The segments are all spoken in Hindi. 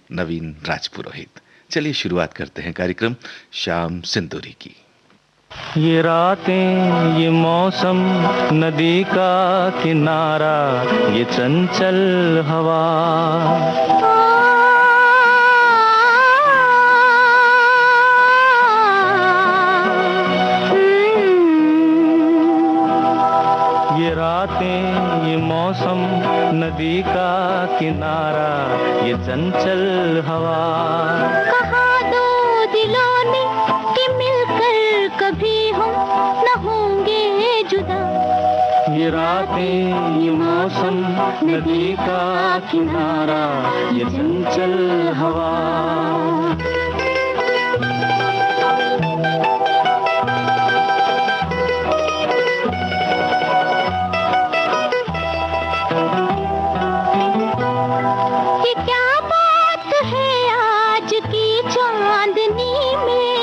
नवीन राजपुरोहित। चलिए शुरुआत करते हैं कार्यक्रम शाम सिंदूरी की। ये रातें, ये मौसम, नदी का किनारा, ये चंचल हवा, ये रातें, ये मौसम, नदी का किनारा, ये चंचल हवा। कहा दो दिलों ने कि मिलकर कभी हम न होंगे जुदा। ये रातें, ये मौसम, नदी का किनारा, ये चंचल हवा। ये क्या बात है आज की चांदनी में,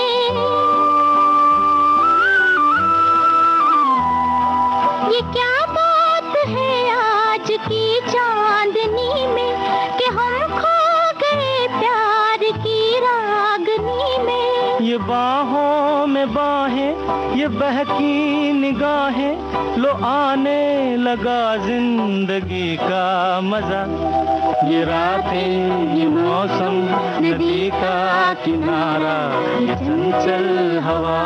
ये क्या बात है आज की चांदनी में कि हम खो गए प्यार की रागनी में। ये बाहों में बाहें, ये बहकी निगाहें, लो आने लगा जिंदगी का मजा। ये रातें, ये मौसम, नदी का किनारा, ये चंचल हवा।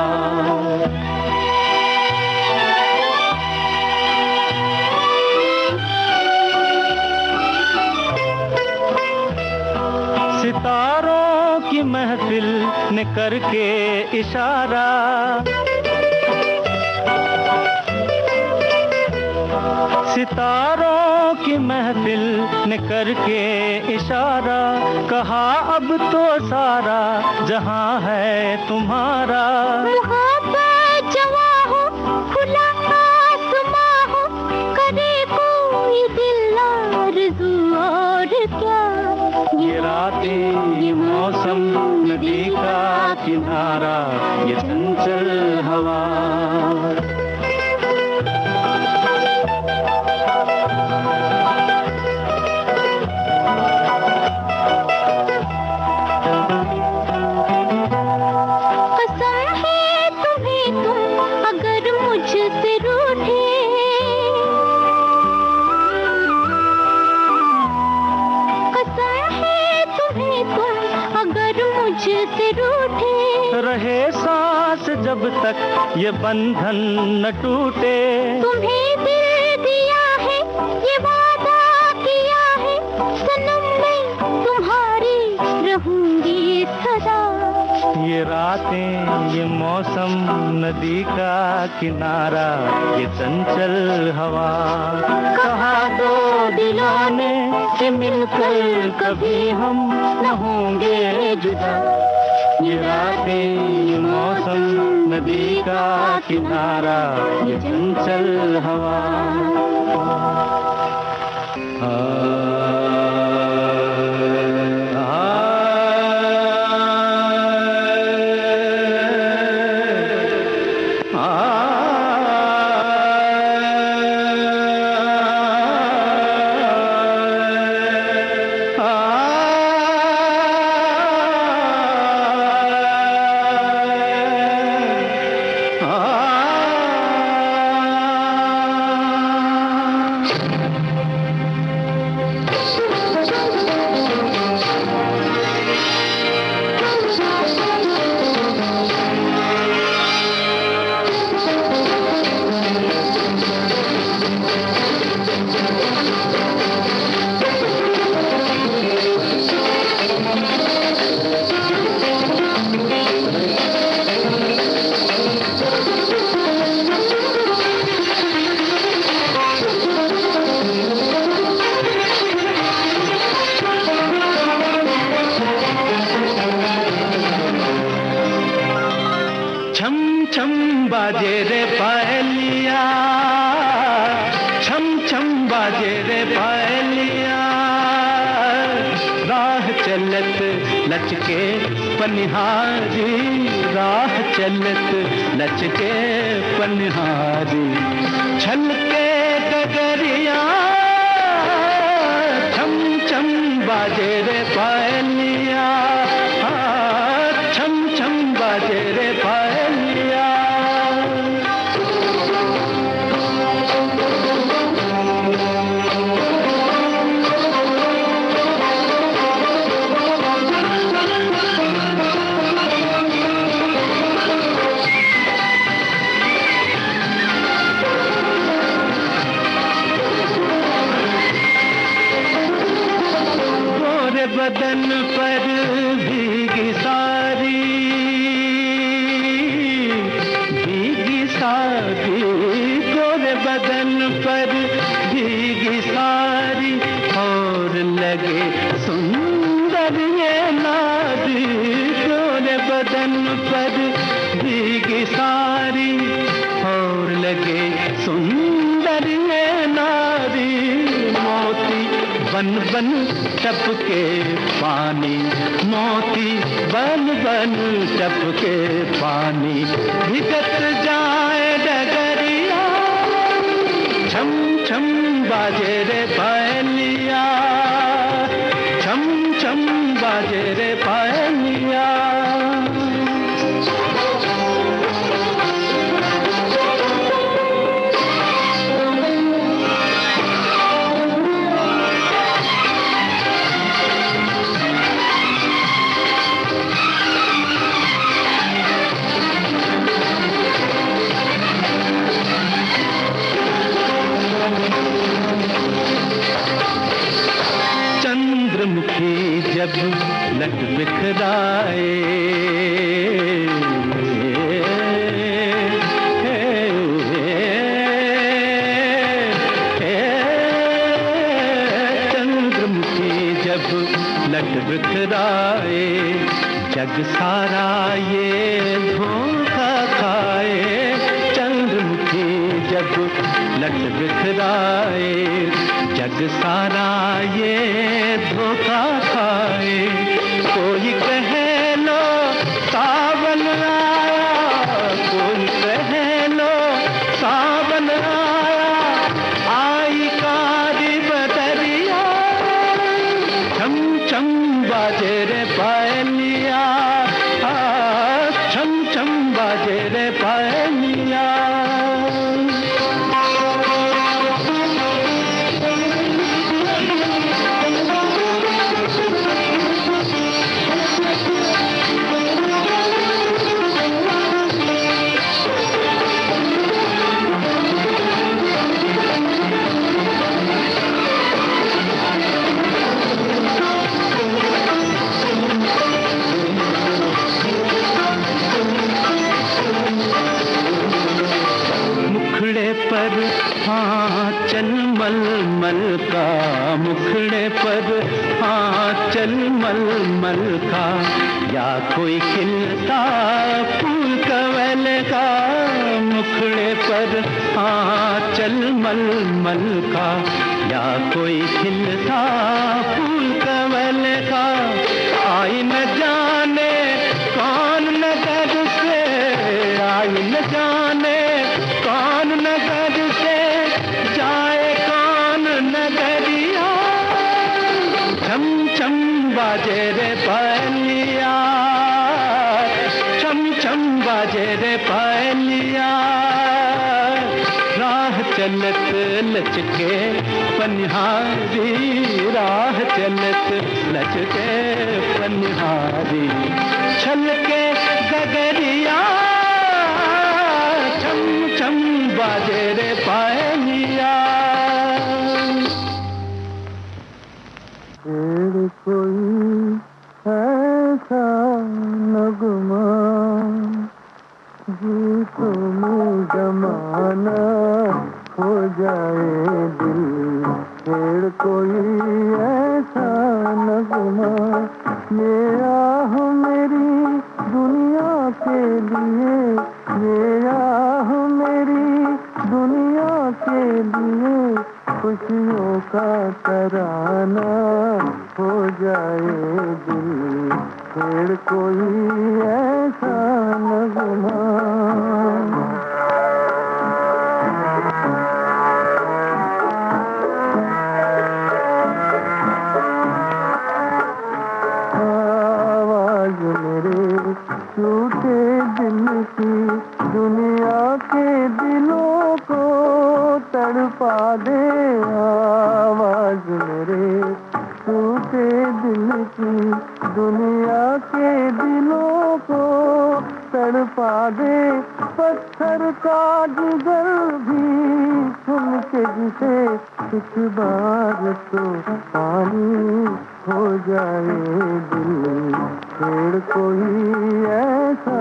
सितारों की महफिल ने करके इशारा, सितारों की महफिल ने करके इशारा, कहा अब तो सारा जहां है तुम्हारा। मोहब्बत जवां हो, खुला आसमां हो, करे कोई दिल आरज़ू और क्या। ये रातें, ये मौसम, नदी का किनारा, ये चंचल हवा। कसम है तुम्हें तुम अगर मुझसे रूठे, कसम है तुम्हें तुम अगर मुझसे रूठे। रहे सांस जब तक ये बंधन न टूटे, तुम्हें दिल दिया है, ये वादा किया है, सनम मैं तुम्हारी रहूंगी सदा। ये रातें, ये मौसम, नदी का किनारा, ये चंचल हवा। कहा दो दिलों ने कि मिलकर कभी हम न होंगे जुदा। ये रातें, ये मौसम, नदी का किनारा, ये चंचल हवा। बाजे रे पायलिया, छम छम बाजे रे पायलिया, राह चलत लचके पनिहारी, राह चलत लचके पनिहारी, छलके गगरिया, छम छम बाजे रे पायलिया। बदन पर भीगी सारी, भीगी सारी, गोरे बदन पर भीगी सारी, और लगे सुंदर ये नारी, गोरे बदन पर भीगी सारी, और लगे सुंदर ये नारी, मोती बन बन टपके पानी, मोती बन बन टपके पानी, भिगत जाए डगरिया, छम छम बाजे रे पायलिया, छम छम बाजे रे पायलिया। चंद्रमुखी जब लट बिखराए, चंद्रमुखी जब लट बिखराए, जग सारा ये धोखा खाए, चंद्रमुखी जब लट बिखराए, जग सारा ये धोखा खाए, कोई कहे लो सावन आया, कोई कहे लो सावन आया, आई कारी बदरिया, छम छम बाजे रे पायलिया, छम छम बाजे रे पायलिया। चल मलमल का, मुखड़े पर चल मलमल का, या कोई खिलता फूल कवल का, मुखड़े पर चल मलमल का, या कोई खिलता फूल कवल का, आई न जाने कौन नगर से, आई न जाने कौन नगर से, जाए कौन नगरिया, छम छम बाजे रे पायलिया, छम छम बाजे रे पायलिया। राह चलत लचके पनिहारी, राह चलत लचके पनिहारी, छलके गगरिया, छम छम बाजे रे पायलिया। कोई ऐसा नगमा गीतों में जमाना हो जाए दिल, छेड़ कोई ऐसा नगमा, ये आह मेरी दुनिया के लिए, ये आह मेरी दुनिया के लिए, खुशियों का तराना हो जाए दिल, छेड़ कोई ऐसा नगमा। आवाज मेरे टूटे दिल की दुनिया के दिलों को तड़पा दे, आवाज मेरे टूटे दिल की दुनिया के दिलों को तड़पा दे, पत्थर का जिगर भी सुन के जिसे एक बार तो पानी हो जाए दिल छेड़ कोई ऐसा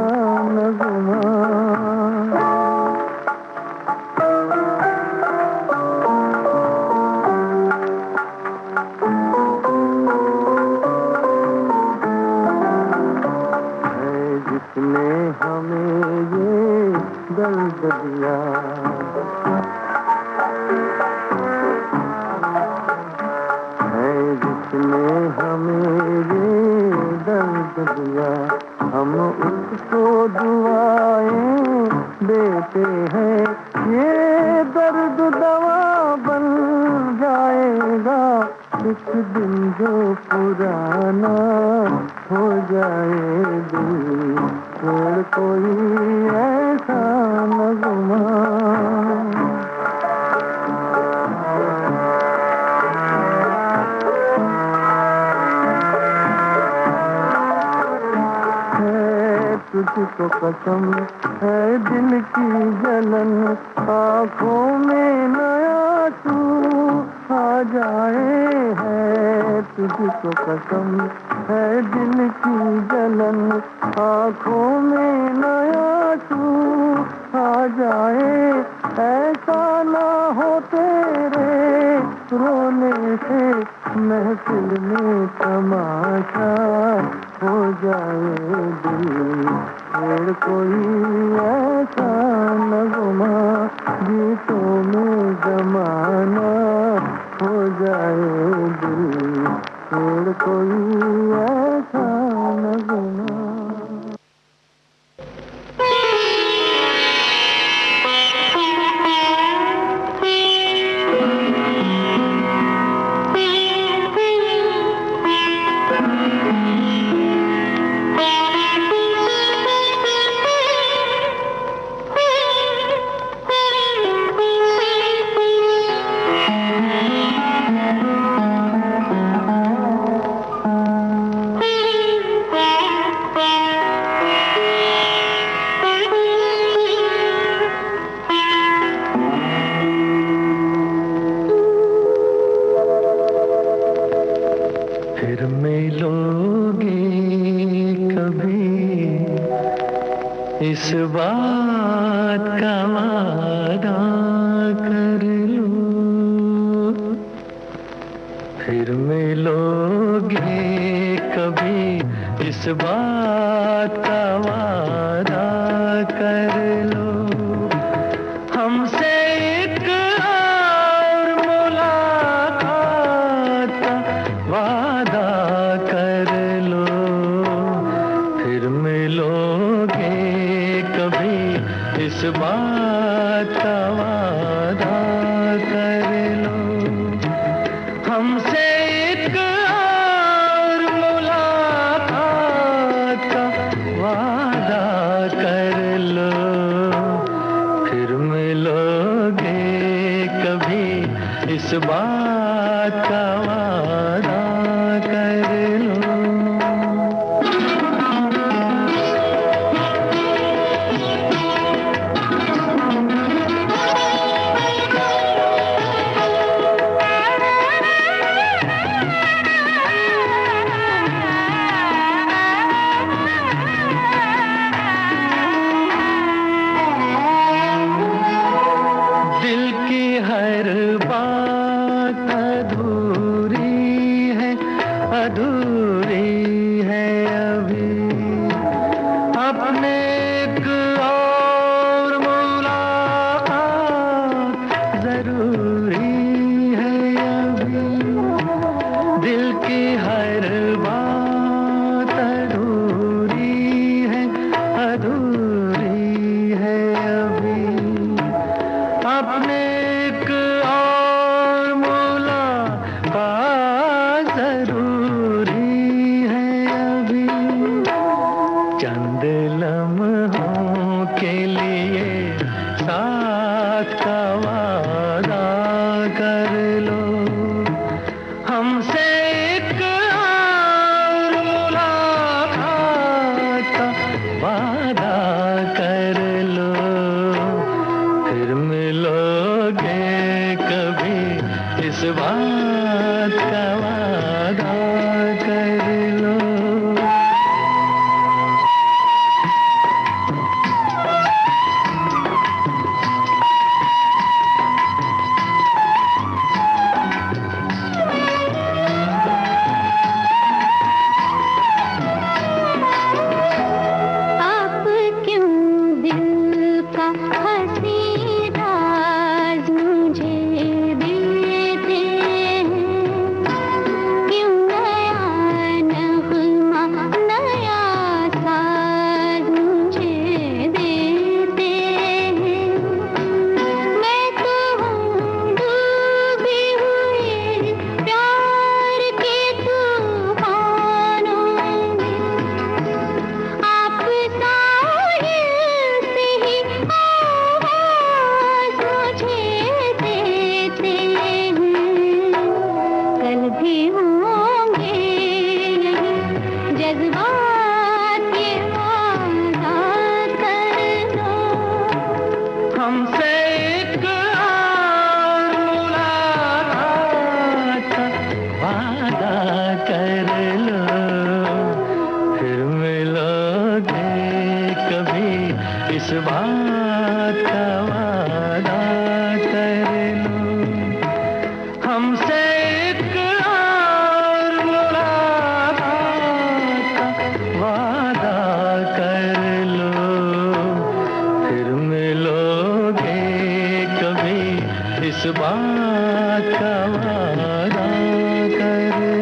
नगमा। जिसने हमें ये दर्द दिया, है जिसने हमें ये दर्द दिया, हम उसको दुआएं देते हैं। ये दर्द दवा बन जाएगा एक दिन जो पुराना हो जाए दिल छोड़ कोई ऐसा नगमा। है तुझको कसम है दिल की जलन, आँखों में नया तू आ जाए। है तुझको कसम है दिल की जलन, आँखों में नया तू आ जाए। ऐसा ना हो तेरे रोने से महफिल में तमाशा हो जाए दिल छोड़ कोई ऐसा नगमा। गीतों में जमाना हो जाए दिल छोड़ कोई ऐसा नगमा। फिर मिलोगे कभी इस बात का वादा कर लो। फिर मिलोगे कभी इस बात का वादा कर लो। हमसे एक और मुलाकात का वादा कर लो। फिर मिलोगे कभी इस बात का वादा कर लो। हमसे एक और मुलाकात का वादा कर लो। फिर मिलोगे कभी इस बात का वादा कर लो। दिल की हर बात बात ये वादा कर लो। हमसे एक और मुलाकात का वादा कर लो, फिर मिलोगे कभी, इस बात का वादा कर लो। हमसे एक और मुलाकात का वादा कर लो, फिर मिलोगे कभी, इस बात का वादा कर लो।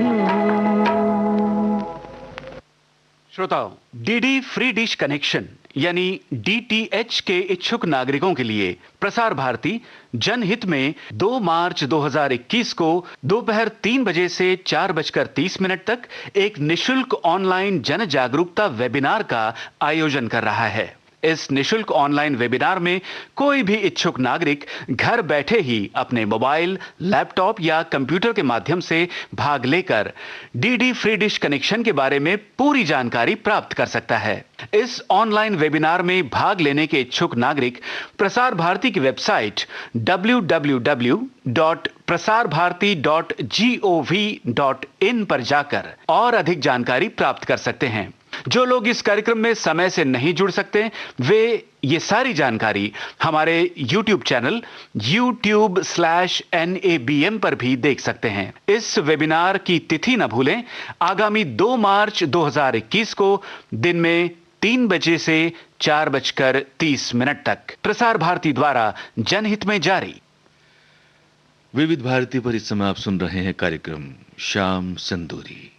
श्रोताओ, डीडी फ्री डिश कनेक्शन यानी डीटीएच के इच्छुक नागरिकों के लिए प्रसार भारती जनहित में 2 मार्च 2021 को दोपहर 3 बजे से 4:30 तक एक निशुल्क ऑनलाइन जन जागरूकता वेबिनार का आयोजन कर रहा है। इस निशुल्क ऑनलाइन वेबिनार में कोई भी इच्छुक नागरिक घर बैठे ही अपने मोबाइल, लैपटॉप या कंप्यूटर के माध्यम से भाग लेकर डीडी फ्री डिश कनेक्शन के बारे में पूरी जानकारी प्राप्त कर सकता है। इस ऑनलाइन वेबिनार में भाग लेने के इच्छुक नागरिक प्रसार भारती की वेबसाइट www.prasarbharati.gov.in पर जाकर और अधिक जानकारी प्राप्त कर सकते हैं। जो लोग इस कार्यक्रम में समय से नहीं जुड़ सकते, वे ये सारी जानकारी हमारे YouTube चैनल youtube/NABM पर भी देख सकते हैं। इस वेबिनार की तिथि न भूलें, आगामी 2 मार्च 2021 को दिन में 3 बजे से 4:30 तक प्रसार भारती द्वारा जनहित में जारी। विविध भारती पर इस समय आप सुन रहे हैं कार्यक्रम शाम संदूरी।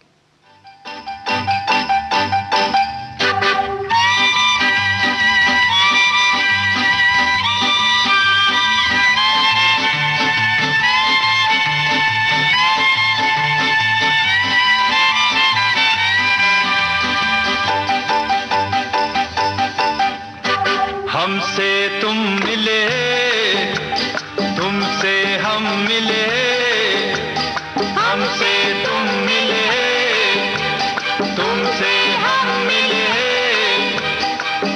हमसे तुम मिले, तुमसे हम मिले, हमसे तुम मिले, तुमसे हम मिले,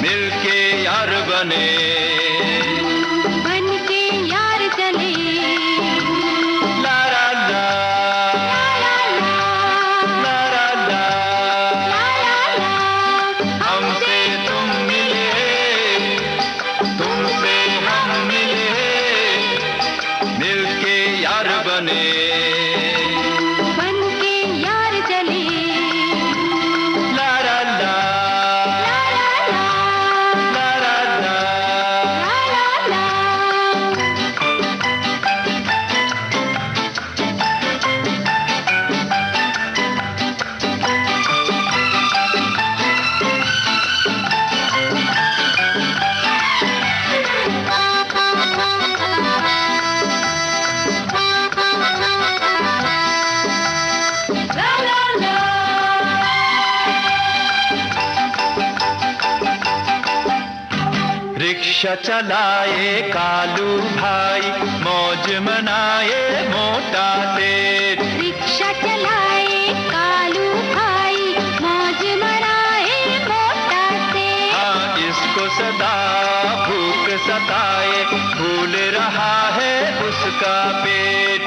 मिलके यार बने, बन के यार चले, ला ला ला, ला ला ला, हमसे तुम मिले, तुमसे हम मिले, मिलके यार बने, बन के यार चले, ला ला ला, ला ला ला, रिक्शा चलाए कालू भाई, मौज मनाए मोटा सेठ, रिक्शा चलाए कालू भाई, मौज मनाए मोटा से। हाँ इसको सदा भूख सताए, फूल रहा है उसका पेट।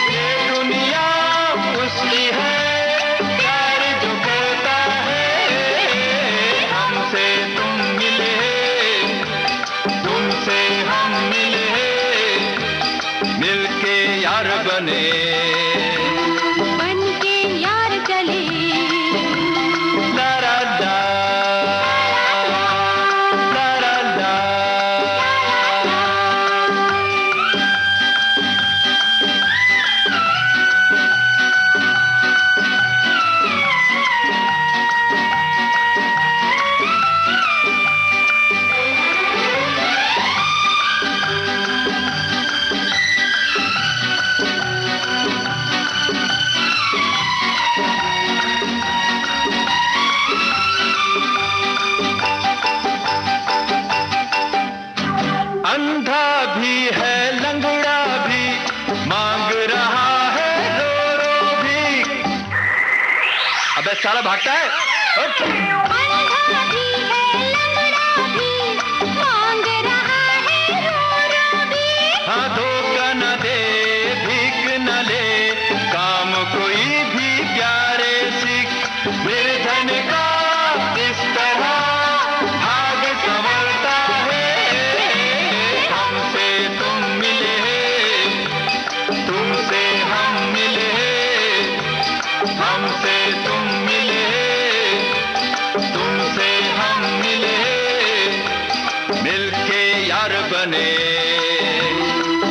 ये दुनिया उसकी है, प्यार जो करता है, हमसे तुम मिले, तुमसे हम मिले, मिलके यार बने, बन के यार चले, ला ला ला, ला ला ला, अबे साला भागता है। हट। अंधा भी है लंगड़ा भी मांग रहा है रो भी। हाँ धोखा न दे भीख न ले काम कोई भी प्यारे सीख निर्धन का इस तरह भाग संवरता है। हमसे तुम मिले तुमसे हम मिले हमसे तुम मिले तुमसे हम मिले मिलके यार बने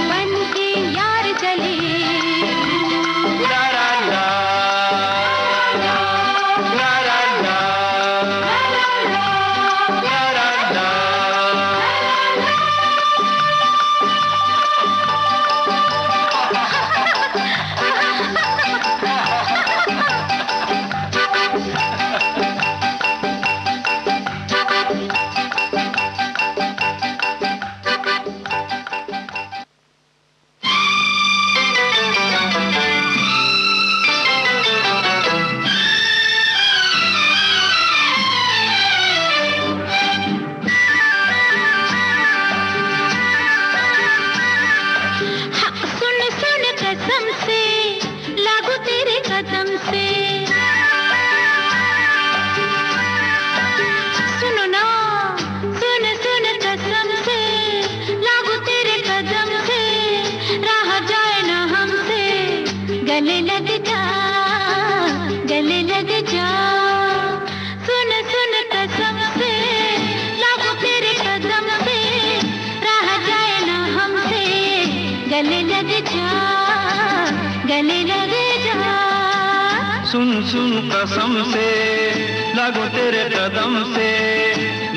बन के यार चले ला ला ला ला ला ला ला ला ला। सुन सुन कसम से लागू तेरे कदम से। सुनो ना सुन सुन कसम से लागू तेरे कदम से राह जाए ना हमसे गले लग जा गले लग जा। सुन सुन कसम से लागू तेरे कदम से राह जाए ना हमसे गले लग जा गले लग जा। सुन सुन कसम से लागो तेरे कदम से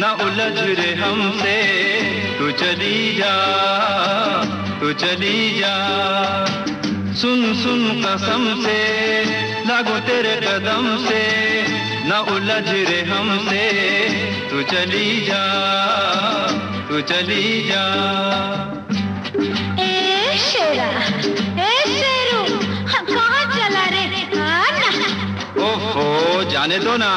ना उलझ रे हमसे तू चली जा तू चली जा। सुन सुन कसम से लागो तेरे कदम से ना उलझ रे हमसे तू चली जा तू चली जा। ए शेरा ए शेरू कहाँ चला रे हाँ ना। ओहो जाने दो ना।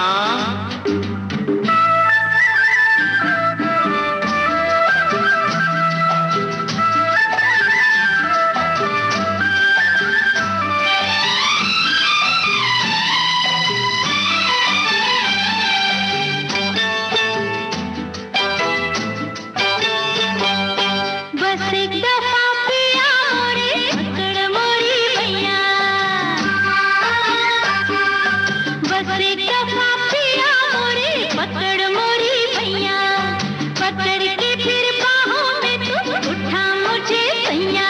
बस एक दफा पिया मोरे पकड़ मोरी भैया। बस एक दफा पिया मोरे पकड़ मोरी भैया। पकड़ के फिर बाहों में तू उठा मुझे भैया।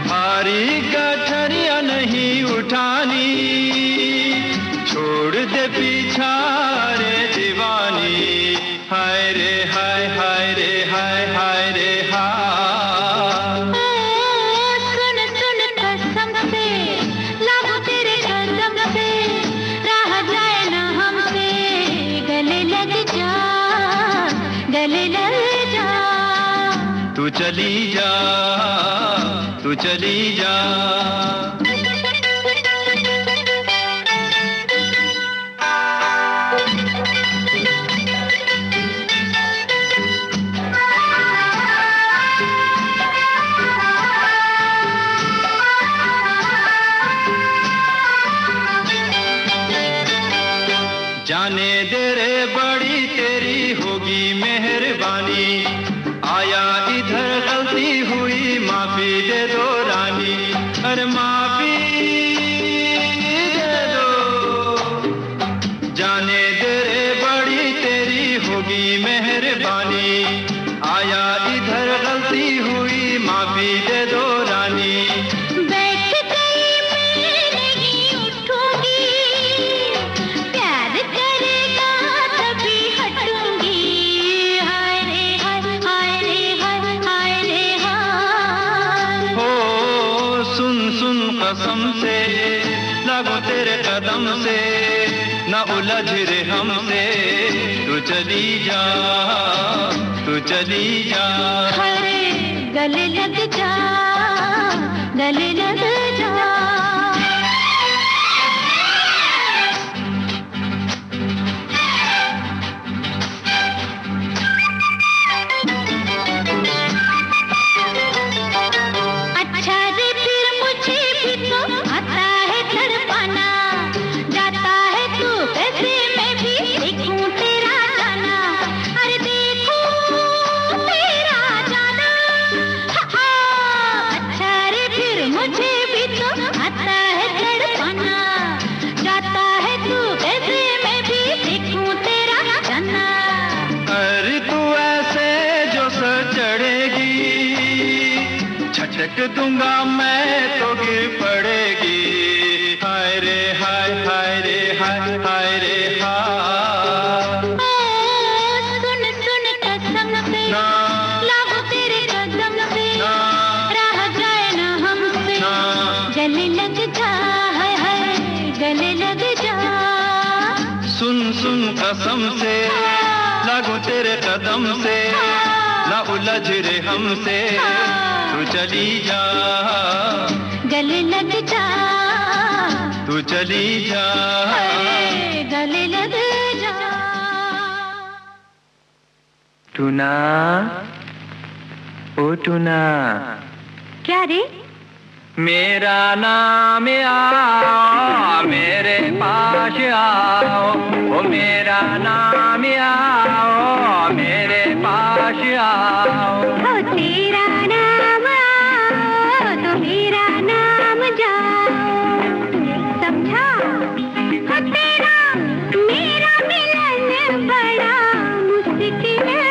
भारी गठरिया नहीं उठानी छोड़ दे पीछा रे दीवानी। हाय रे हाय हाय रे हाय हाय रे हाय। सुन सुन कसम से लागू तेरे कदम से राह जाए ना हमसे गले लग जा गले लग जा। तू चली जा तू चली जा। जाने दे रे बड़ी तेरी होगी मेहरबानी। आया इधर गलती हुई माफी दे दो रानी। अरे माफी दे दो। जाने दे रे बड़ी तेरी होगी मेहरबानी। आया इधर गलती हुई माफी दे दो रानी। बैठ गई मैं नहीं उठूंगी प्यार करेगा तभी हटूंगी। हाय रे हाय हाय रे हाय हाय रे हाय। हो सुन सुन कसम से लागो तेरे कदम से ना उलझ रे हमसे तू चली जा तू चली जा। हरे गले लग जा गले लग जा। चढ़ेगी, झटक दूंगा मैं तो गिर पड़ेगी। हाय रे हाय, हाय रे हाय, हाय रे हाय। सुन सुन कसम से ना लागू तेरे कदम से, ना रह जाए ना हमसे, ना गले लग जा, हाय हाय गले लग जा। सुन सुन कसम से लागू तेरे कदम से, ना उलझ रे हमसे, तू चली जा, गले लग जा, तू चली जा। हाय, गले लग जा। टूना, ओ टूना, क्या रे? मेरा नाम आओ, मेरे पास आओ, ओ मेरा नाम आओ, मेरे पास आओ। हो तेरा नाम आओ तो मेरा नाम जाओ, समझा? हो तेरा मेरा मिलन बड़ा मुश्किल है।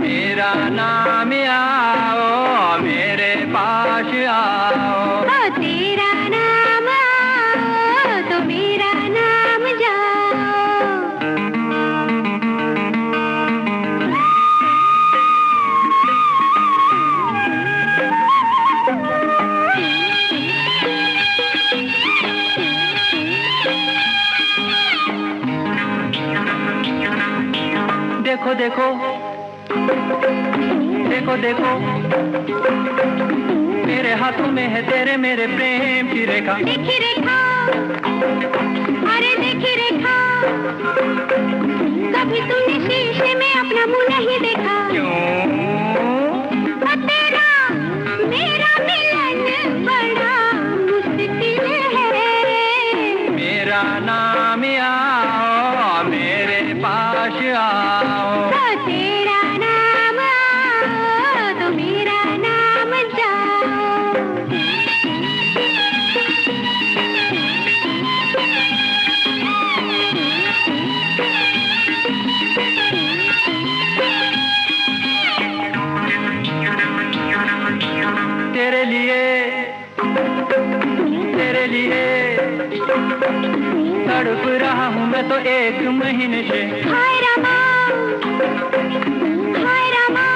मेरा नाम आओ, मेरे पास आओ। हो तेरा नाम आओ तो मेरा नाम जाओ। देखो देखो, देखो देखो, मेरे हाथों में है तेरे मेरे प्रेम की रेखा। देखी रेखा, अरे देखी रेखा, कभी तूने शीशे में अपना मुंह नहीं देखा। क्यों? हो तेरा मेरा मिलन बड़ा मुश्किल है। मेरा नाम आओ, मेरे पास आओ। हो तेरा नाम आओ तो मेरा नाम जाओ। तेरे लिए, तेरे लिए तड़प रहा हूँ मैं तो 1 महीने से। हाय रामा, हाय रामा,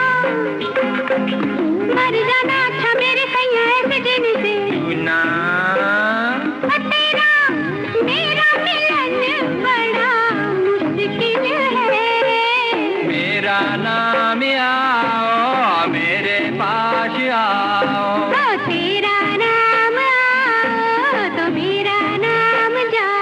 मर जाना अच्छा मेरे सैया ऐसे जीने से। टूना, हो तेरा मेरा मिलन बड़ा मुश्किल है। मेरा नाम आओ, मेरे पास आओ। हो तेरा नाम आओ तो मेरा नाम जाओ।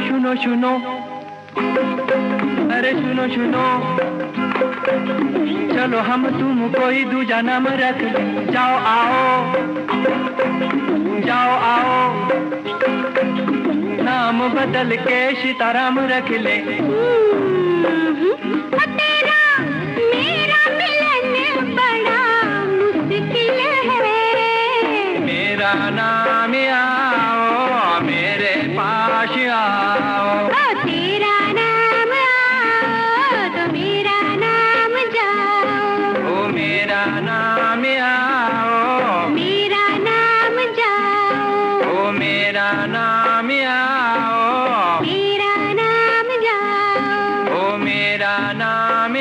सुनो सुनो, अरे सुनो सुनो, चलो हम तुम कोई दूजा नाम रख ले। जाओ आओ, जाओ आओ, नाम बदल के सीताराम रख ले। हो तेरा मेरा मिलन बड़ा मुश्किल है। मेरा नाम आओ, मेरे पास आओ। हो तेरा नाम आओ तो मेरा नाम जाओ। ओ मेरा नाम आओ, मेरा नाम जाओ। ओ मेरा नाम आओ, मेरा नाम जाओ। ओ मेरा नाम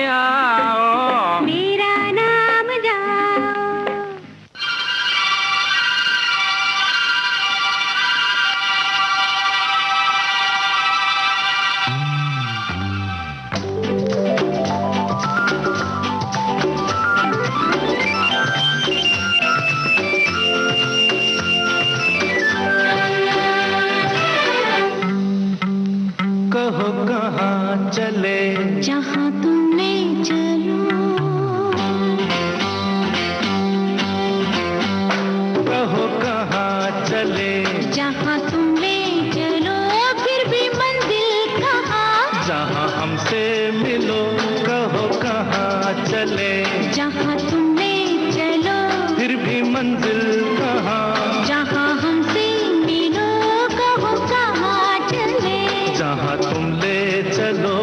चले, जहाँ तुम ले चलो, फिर भी मंजिल कहाँ, जहाँ हमसे मिलो, कहो कहाँ चले, जहाँ तुम ले चलो।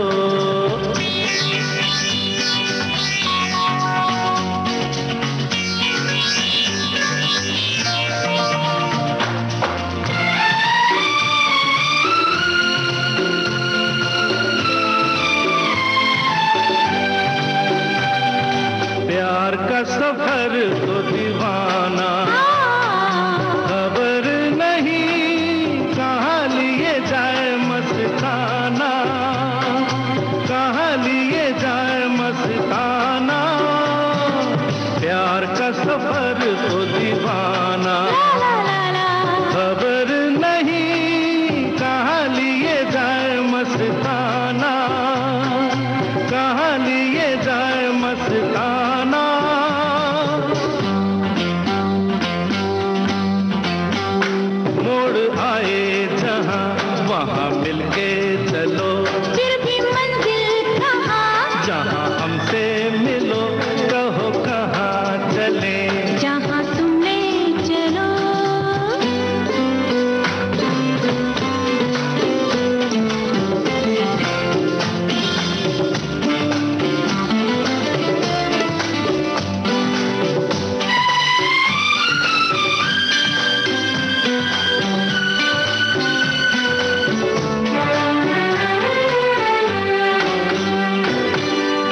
प्यार का सफर तो दीवाना, खबर नहीं कहाँ लिए जाए मस्ताना, कहाँ लिए जाए मस्ताना। प्यार का सफर तो दीवाना, खबर नहीं कहाँ लिए जाए मस्ताना, कहाँ लिए जाए मस्ताना। मोड़ आए जहाँ वहाँ मिलके चलो, फिर भी मंजिल कहाँ, जहाँ हमसे मिलो, कहो कहाँ चले, जहाँ तुम ले चलो।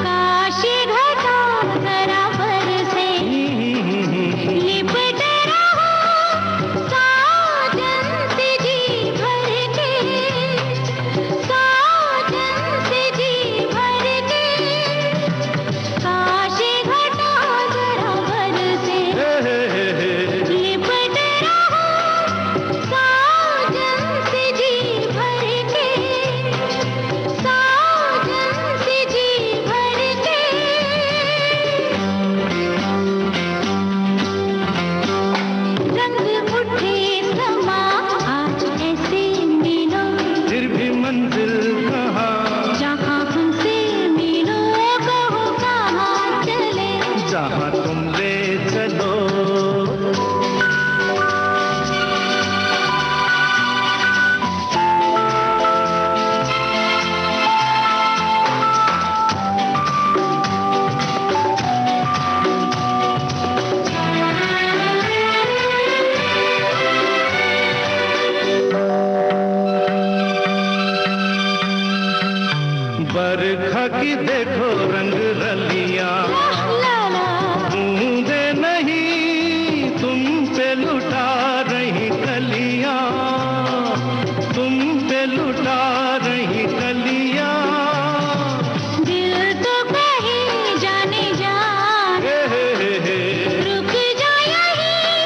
काशी घटा जरा बरसे, लिपट रहो साजन से जी भर के, साजन से जी भर के। काशी घटा जरा बरसे, लिपट रहो साजन से जी भर के, साजन से जी भर के। रंग उठे समा आज ऐसे मिलो, फिर भी मंजिल कहाँ, जहाँ हमसे मिलो, कहो कहाँ चले, जहाँ तुम ले चलो। बरखा की देखो रंग रलियां, ला ला बूंदे नहीं तुम पे लुटा रही कलियां, तुम पे लुटा रही कलियां। दिल तो कहे जाने जा, रुक जा यहीं,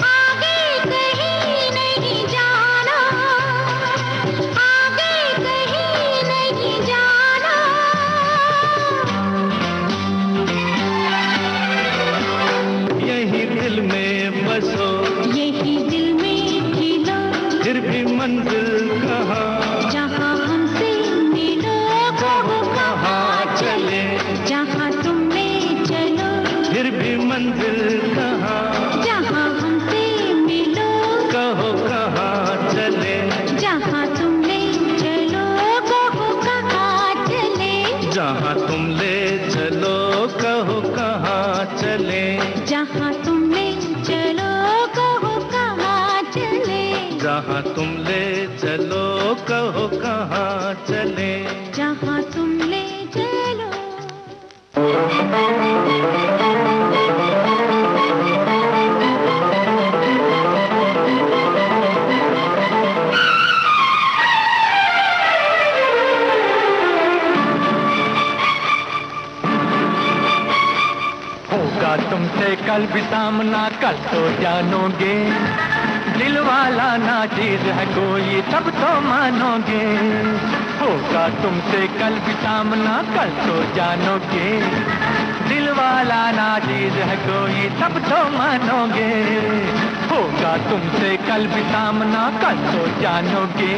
आगे कहीं नहीं जाना, आगे कहीं नहीं जाना। यही दिल में बसो, यही दिल में खिलो, फिर भी मंजिल कहाँ, जहाँ हमसे मिलो, कहो कहाँ चले, जहाँ तुम ले चलो, फिर भी मंजिल कहाँ, जहाँ हमसे मिलो, कहो कहाँ चले, जहाँ तुम ले चलो, कहो कहाँ चले, जहाँ तुम ले चलो, कहो कहाँ चले, जहाँ तुम ले चलो, कहो कहाँ चले, जहाँ तुम ले चलो, कहो कहाँ चले। जहाँ तुम ले चलो। होगा तुमसे कल भी सामना, कल तो जानोगे, दिल वाला ना चीज है कोई, तब तो मानोगे। होगा तुमसे कल भी सामना, कल तो जानोगे, दिल वाला ना चीज है कोई, तब तो मानोगे। होगा तुमसे कल भी सामना, कल तो जानोगे,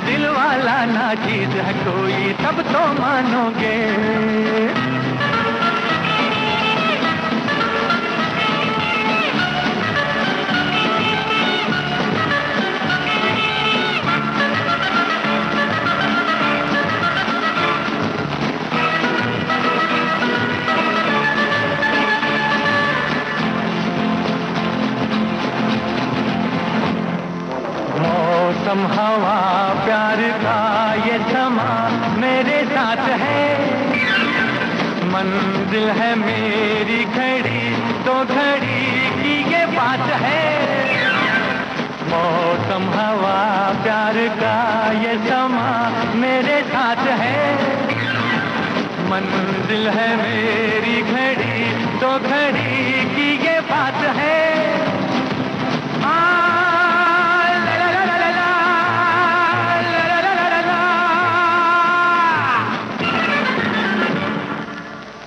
दिल वाला ना चीज है कोई, तब तो मानोगे। मौसम हवा प्यार का ये समा मेरे साथ है, मंजिल है मेरी घड़ी तो घड़ी की ये बात है। मौसम हवा प्यार का ये समा मेरे साथ है, मंजिल है मेरी घड़ी तो घड़ी की ये बात है।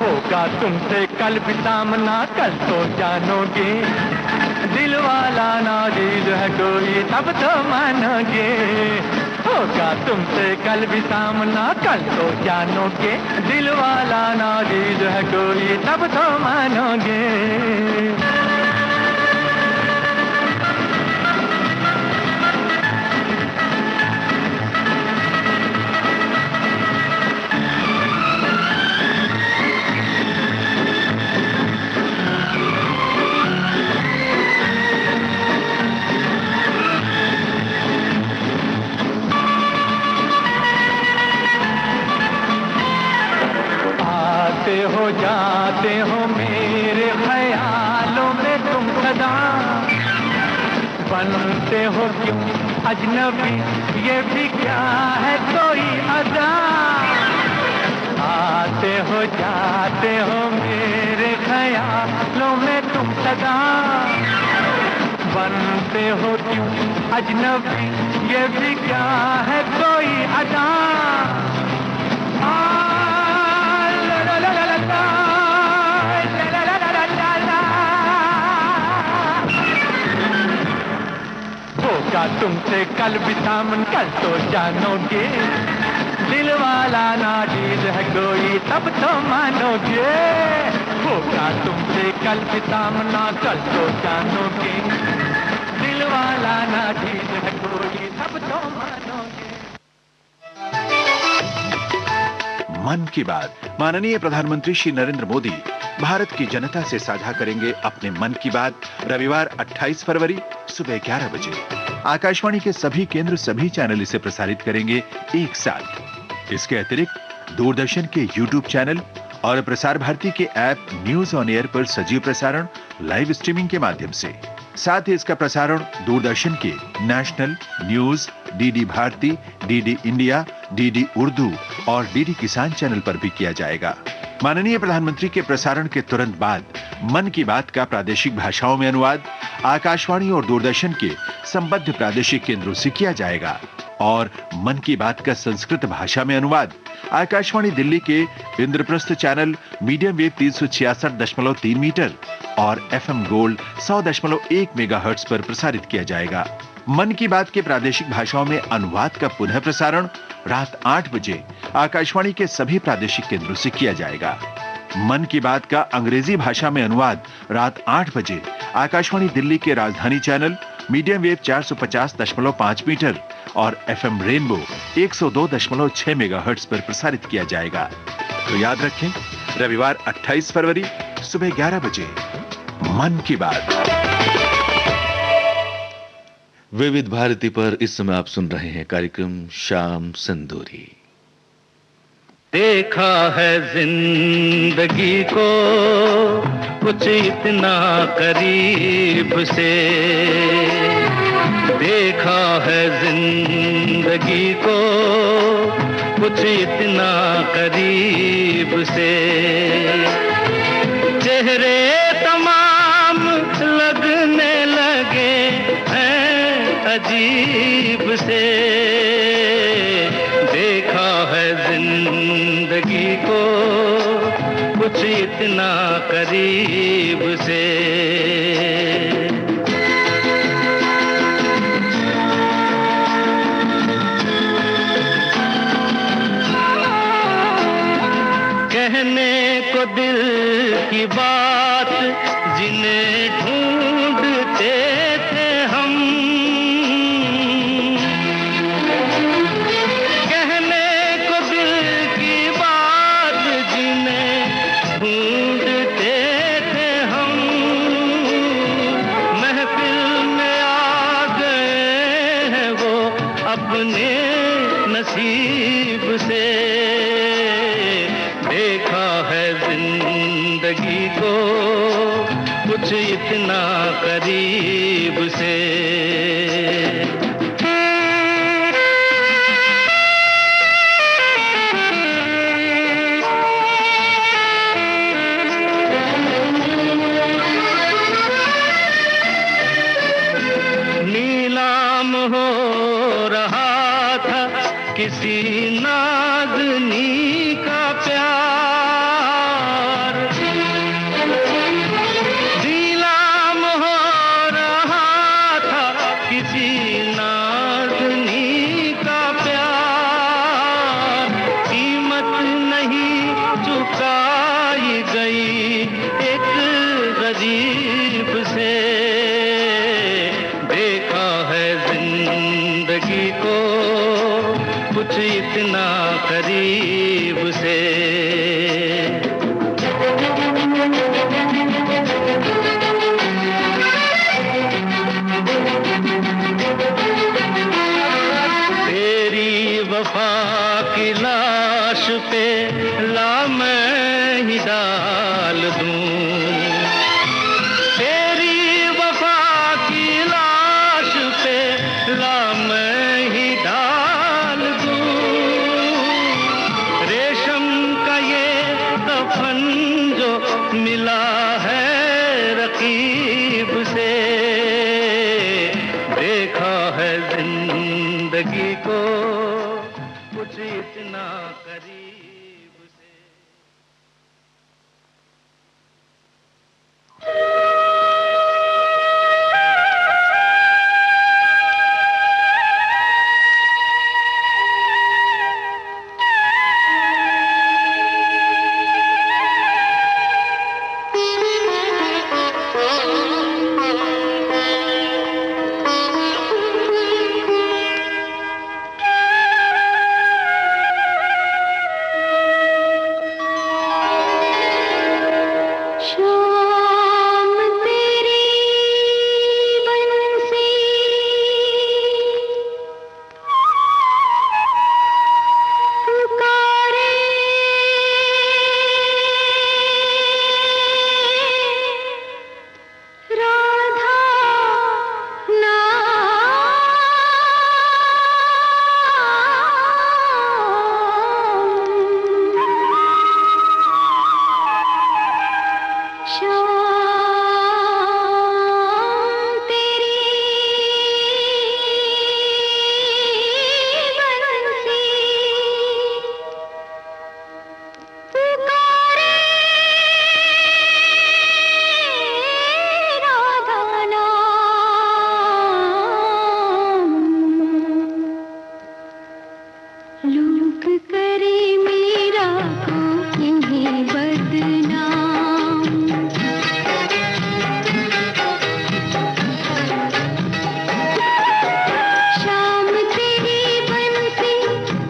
होगा तुमसे कल भी सामना, कल तो जानोगे, दिल वाला नाज़िज़ है कोई तब तो मानोगे। होगा तुमसे कल भी सामना, कल तो जानोगे, दिल वाला नाज़िज़ है कोई तब तो मानोगे। हो जाते हो मेरे ख्यालों में तुम सदा, बनते हो क्यों अजनबी ये भी क्या है कोई अदा। आते हो जाते हो मेरे ख्यालों में तुम सदा, बनते हो क्यों अजनबी ये भी क्या है कोई अदा। होगा तुमसे कल भी सामन, कल तो जानोगे, दिल वाला नाज़िज़ है कोई तब तो मानोगे। होगा तुमसे कल भी सामना, कल तो जानोगे, दिल वाला नाज़िज़ है कोई तब तो मानोगे। मन की बात। माननीय प्रधानमंत्री श्री नरेंद्र मोदी भारत की जनता से साझा करेंगे अपने मन की बात रविवार 28 फरवरी सुबह 11 बजे। आकाशवाणी के सभी केंद्र सभी चैनल इसे प्रसारित करेंगे एक साथ। इसके अतिरिक्त दूरदर्शन के YouTube चैनल और प्रसार भारती के ऐप न्यूज ऑन एयर पर सजीव प्रसारण लाइव स्ट्रीमिंग के माध्यम से। साथ ही इसका प्रसारण दूरदर्शन के national news, DD Bharati, DD India, DD Urdu और डीडी किसान चैनल पर भी किया जाएगा। माननीय प्रधानमंत्री के प्रसारण के तुरंत बाद मन की बात का प्रादेशिक भाषाओं में अनुवाद आकाशवाणी और दूरदर्शन के संबद्ध प्रादेशिक केंद्रों से किया जाएगा और मन की बात का संस्कृत भाषा में अनुवाद आकाशवाणी दिल्ली के Indraprastha channel medium wave 366.3 metre और एफएम गोल्ड 100.1 मेगाहर्ट्ज पर प्रसारित किया जाएगा। मन की बात के प्रादेशिक भाषाओं में अनुवाद का पुनः प्रसारण रात 8 बजे आकाशवाणी के सभी प्रादेशिक केंद्रों से किया जाएगा। मन की बात का अंग्रेजी भाषा में अनुवाद रात 8 बजे आकाशवाणी दिल्ली के राजधानी चैनल मीडियम वेव 450.5 मीटर और एफएम रेनबो 102.6 मेगाहर्ट्ज पर प्रसारित किया जाएगा। तो याद रखें, रविवार 28 फरवरी सुबह 11 बजे मन की बात। विविध भारती पर इस समय आप सुन रहे हैं कार्यक्रम शाम संदूरी। देखा है जिंदगी को कुछ इतना करीब से, देखा है जिंदगी को कुछ इतना करीब से, चेहरे तमाम लगने लगे हैं अजीब से, देखा है जिंदगी को कुछ इतना करीब से। कहने को दिल की बात जिन्हें ढूंढते थे हम, कहने को दिल की बात जिन्हें ढूंढते थे हम, महफिल में आ गए हैं वो है जिंदगी को कुछ इतना करीब से। नीलाम हो रहा था किसी नाज़नी का प्यार, नीलाम हो रहा था किसी नाज़नी का प्यार। कीमत नहीं चुकाई गई एक गरीब से। देखा है जिंदगी को कुछ इतना करीब से। तेरी वफा की लाश पे ला मैं ही डाल दूं, तेरी वफा की लाश पे ला मैं ही डाल दूं। रेशम का ये दफन जो मिला है रकीब से। देखा है जिंदगी को कुछ इतना करीब से। शाम तेरी बंसी पुकारे, राधा शाम तेरी बंसी पुकारे, राधा नाम। लोग करे मेरा को इन्हें बदनाम। शाम तेरी बंसी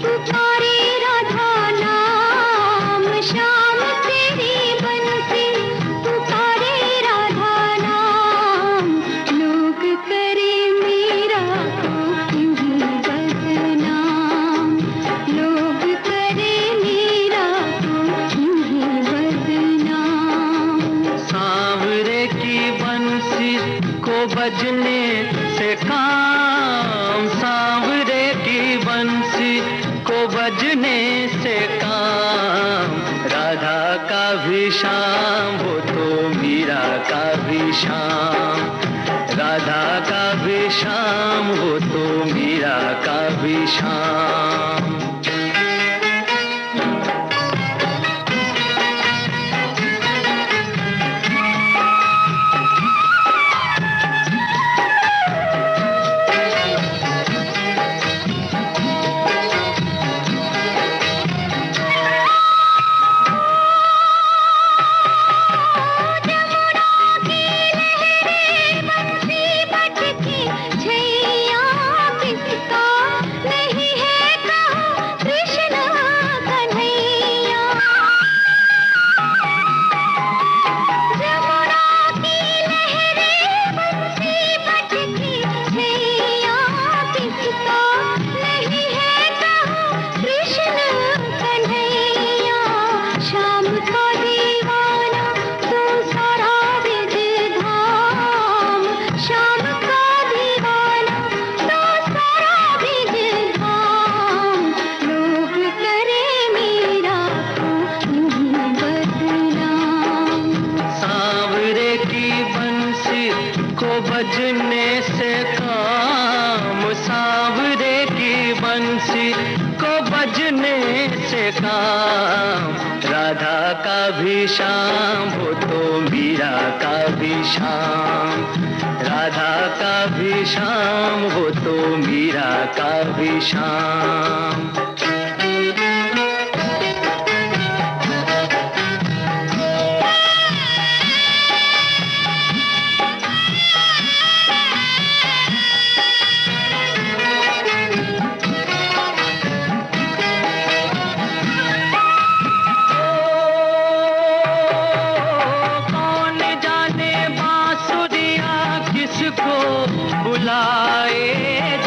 पुकारे राधा नाम, शाम तेरी बंसी पुकारे राधा नाम। लोग करे मेरा को इन्हें बदनाम, लोग करे मेरा को इन्हें बदनाम। सांवरे की बंसी को बजने से काम, सांवरे की बंसी को बजने से काम। राधा का भी शाम वो तो मीरा का भी शाम, राधा का भी शाम वो तो मीरा का भी शाम। छैया किसका नहीं है कहा। बजने से काम, सांवरे की बंसी को बजने से काम। राधा का भी शाम वो तो मीरा का भी शाम, राधा का भी शाम वो तो मीरा का भी शाम।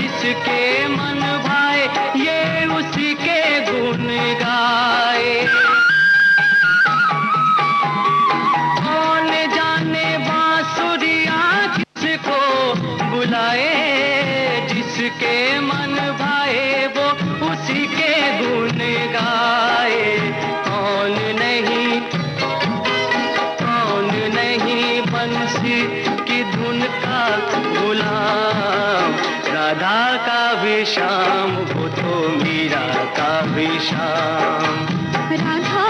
जिसके मन भाए ये उसी के गुण गाए। कौन जाने बांसुरिया किसको बुलाए, जिसके मन भाए वो उसी के गुण गाए। कौन नहीं बंसी की धुन का गुलाम। राधा का भी शाम वो तो मीरा का भी शाम, राधा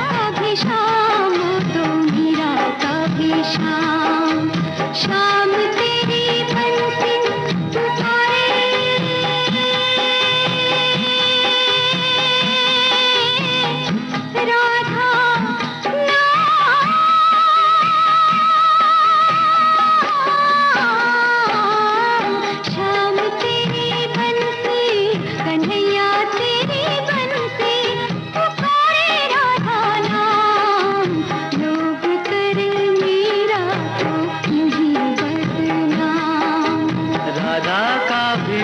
का भी शाम वो तो मीरा का भी शाम। शाम तेरी बंसी पुकारे, राधा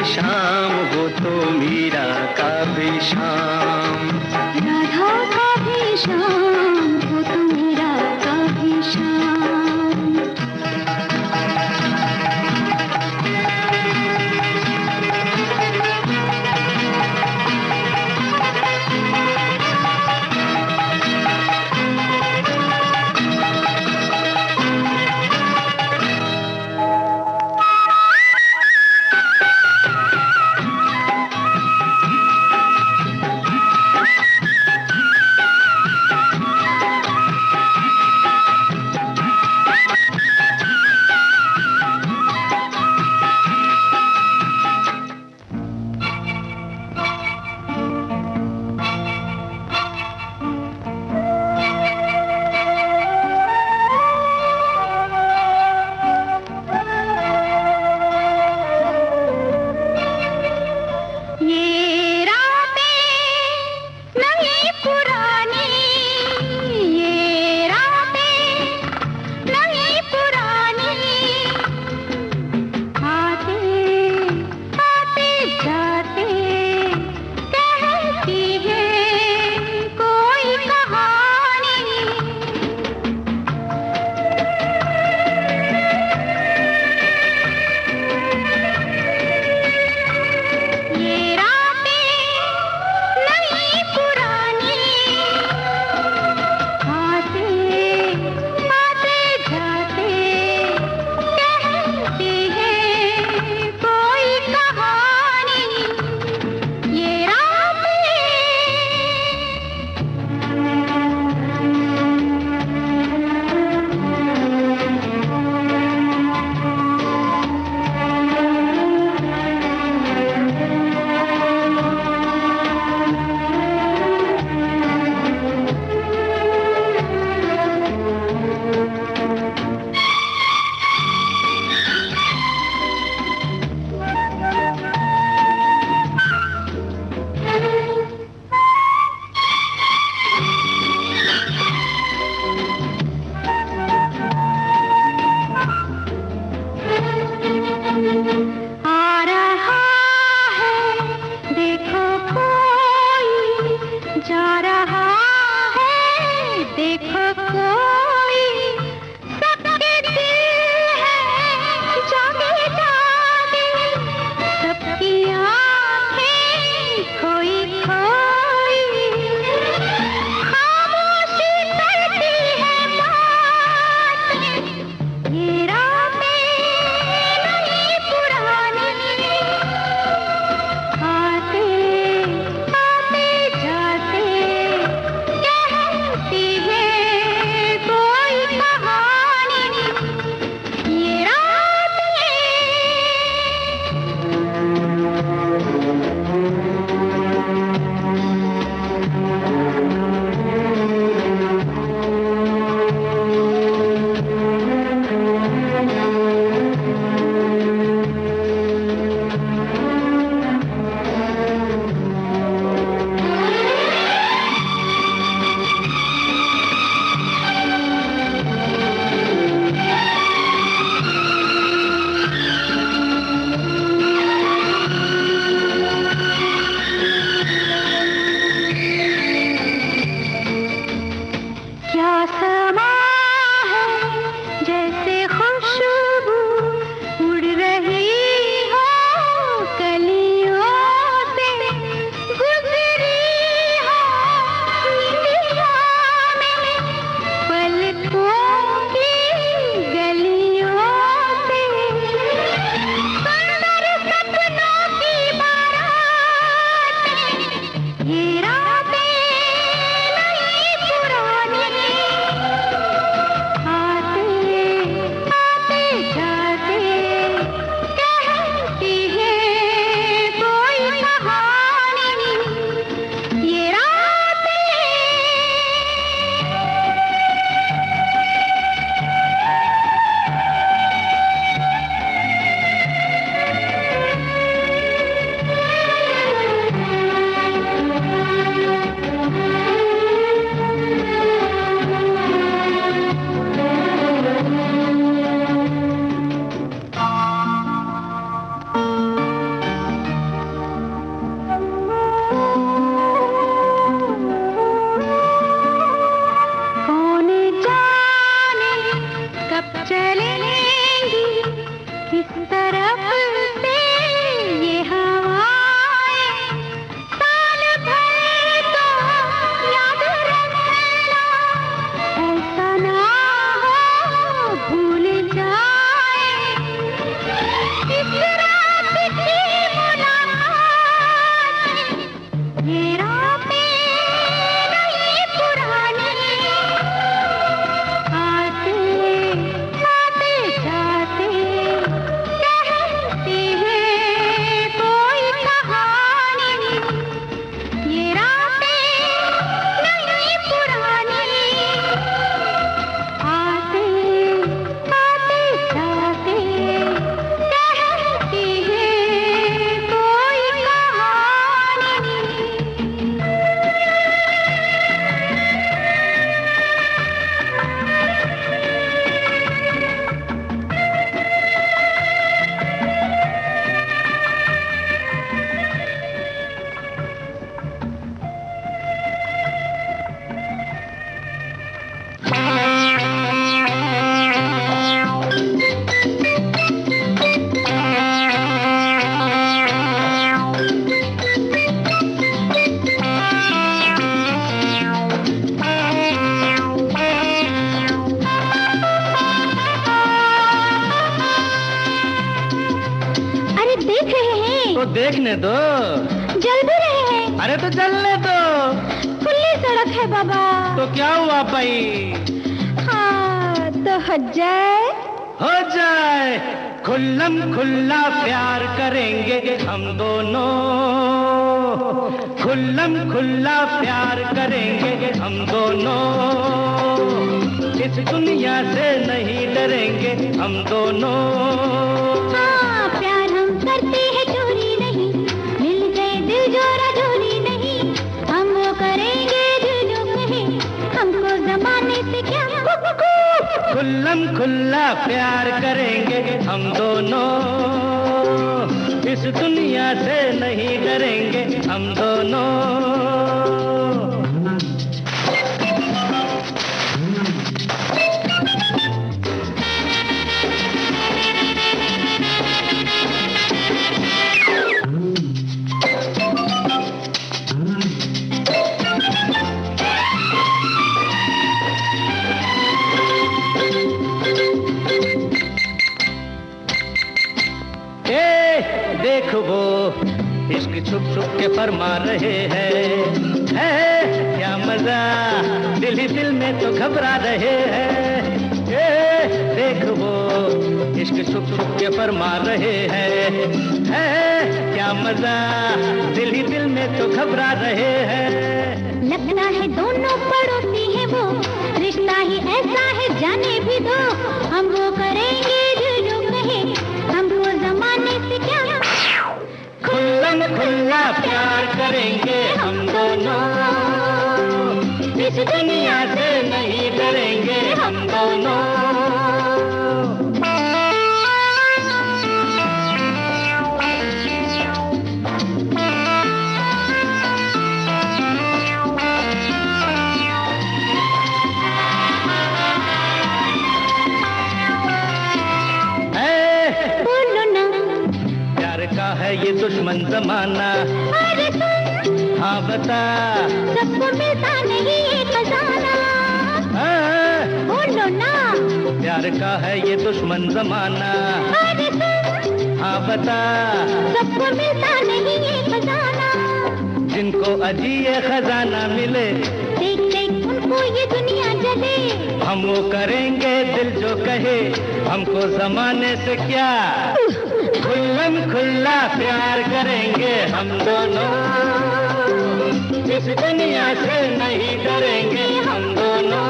शाम वो तो मीरा का भी शाम, राधा का भी शाम वो तो मीरा का भी शाम। देखने दो। जल भी रहे हैं। अरे तो जलने दो। खुली सड़क है बाबा। तो क्या हुआ भाई? हाँ तो हो जाए। हो जाए। खुल्लम खुल्ला प्यार करेंगे हम दोनों, खुल्लम खुल्ला प्यार करेंगे हम दोनों, इस दुनिया से नहीं डरेंगे हम दोनों। हाँ प्यार हम करते हैं चोरी नहीं, मिल गए दिल जोरा जोरी नहीं, हम वो करेंगे दिल जो कहे, हमको जमाने से क्या। खुल्लम खुल्ला प्यार करेंगे हम दोनों, इस दुनिया से नहीं डरेंगे हम दोनों। देखो वो इश्क छुप छुप के फरमा रहे हैं, है क्या मजा, दिल ही दिल में तो घबरा रहे हैं। देखो वो इश्क छुप छुप के फरमा रहे हैं, है क्या मजा, दिल ही दिल में तो घबरा रहे हैं। लगता है दोनों पड़ोसी हैं वो, रिश्ता ही ऐसा है जाने भी दो, हम वो करेंगे दिल जो कहे, हमको जमाने से क्या। खुल्लम खुल्ला प्यार करेंगे हम दोनों, इस दुनिया से नहीं डरेंगे हम दोनों। है ये दुश्मन जमाना, अरे सुन, हाँ बता, सबको मिलता नहीं ये खजाना, बोलो ना, प्यार का है ये दुश्मन जमाना, अरे सुन, हाँ बता, सबको मिलता नहीं ये खजाना, जिनको अजी ये खजाना मिले, देख देख उनको ये दुनिया जले, हम वो करेंगे दिल जो कहे, हमको जमाने से क्या। खुल्लम खुल्ला प्यार करेंगे हम दोनों, इस दुनिया से नहीं डरेंगे हम दोनों।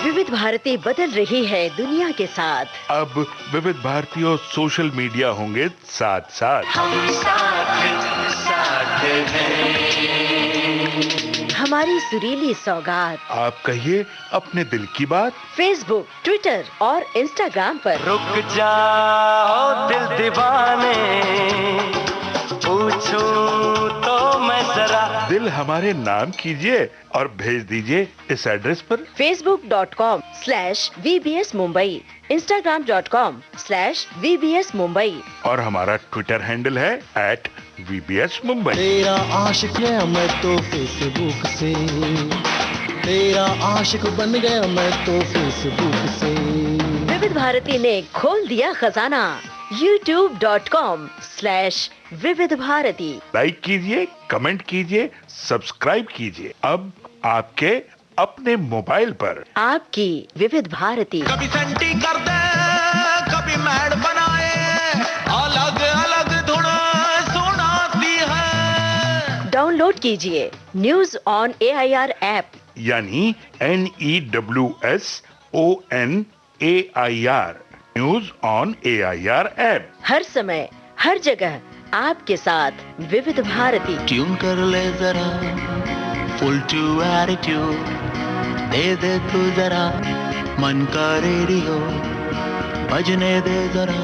विविध भारती बदल रही है दुनिया के साथ। अब विविध भारती और सोशल मीडिया होंगे साथ साथ। हम साथ साथ हैं। हमारी सुरीली सौगात आप कहिए अपने दिल की बात। फेसबुक, ट्विटर और इंस्टाग्राम पर। रुक जाओ दिल दीवाने, पूछूं तो मैं जरा। दिल हमारे नाम कीजिए और भेज दीजिए इस एड्रेस पर। facebook.com/VBS Mumbai, Instagram.com/VBS Mumbai और हमारा ट्विटर हैंडल है @VBS Mumbai। तेरा आशिक है मैं तो फेसबुक से, तेरा आशिक बन गया मैं तो फेसबुक से। विविध भारती ने खोल दिया खजाना। youtube.com/विविध भारती। लाइक कीजिए, कमेंट कीजिए, सब्सक्राइब कीजिए। अब आपके अपने मोबाइल पर आपकी विविध भारती। कभी सेंटी कर दे, कभी मैड बनाए, अलग अलग धुन सुनाती है। डाउनलोड कीजिए न्यूज ऑन AIR ऐप, यानी NEWSONAIR, news on AIR app. हर समय हर जगह आपके साथ विविध भारती। ट्यून कर ले जरा फुल टू एटीट्यूड, दे दे तू जरा मन का रेडियो, बजने दे जरा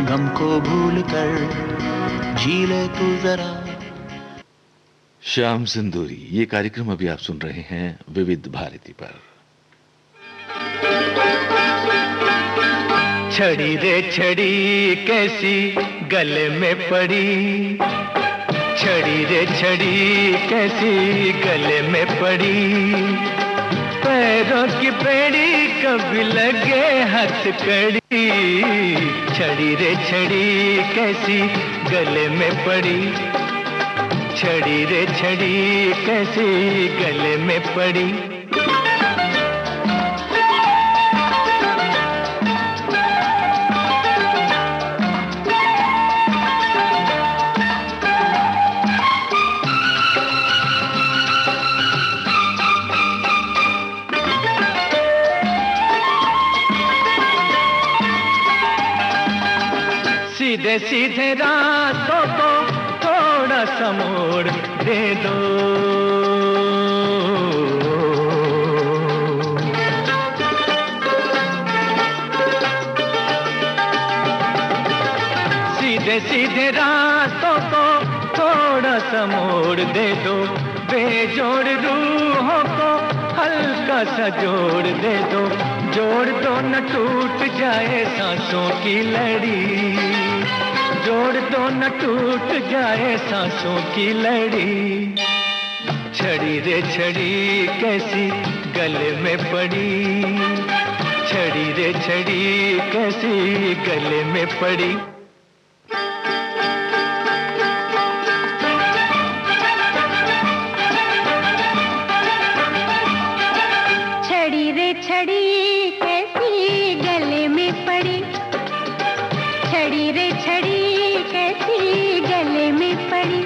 गम को भूल कर, जी ले तू जरा। श्याम सिंदूरी, ये कार्यक्रम अभी आप सुन रहे हैं विविध भारती पर। छड़ी रे छड़ी कैसी गले में पड़ी, छड़ी रे छड़ी कैसी गले में पड़ी, पैरों की बेड़ी कभी लगे हथकड़ी, छड़ी रे छड़ी कैसी गले में पड़ी, छड़ी रे छड़ी कैसी गले में पड़ी। सीधे सीधे रास्तों को थोड़ा सा मोड़ दे दो, सीधे सीधे रास्तों को थोड़ा सा मोड़ दे दो, बेजोड़ रूहों को हल्का सा जोड़ दे दो, जोड़ दो न टूट जाए सांसों की लड़ी, जोड़ दो न टूट जाए सांसों की लड़ी, छड़ी रे छड़ी कैसी गले में पड़ी, छड़ी रे छड़ी कैसी गले में पड़ी। छड़ी रे छड़ी कैसी गले में पड़ी, छड़ी रे छड़ी कैसी गले में पड़ी,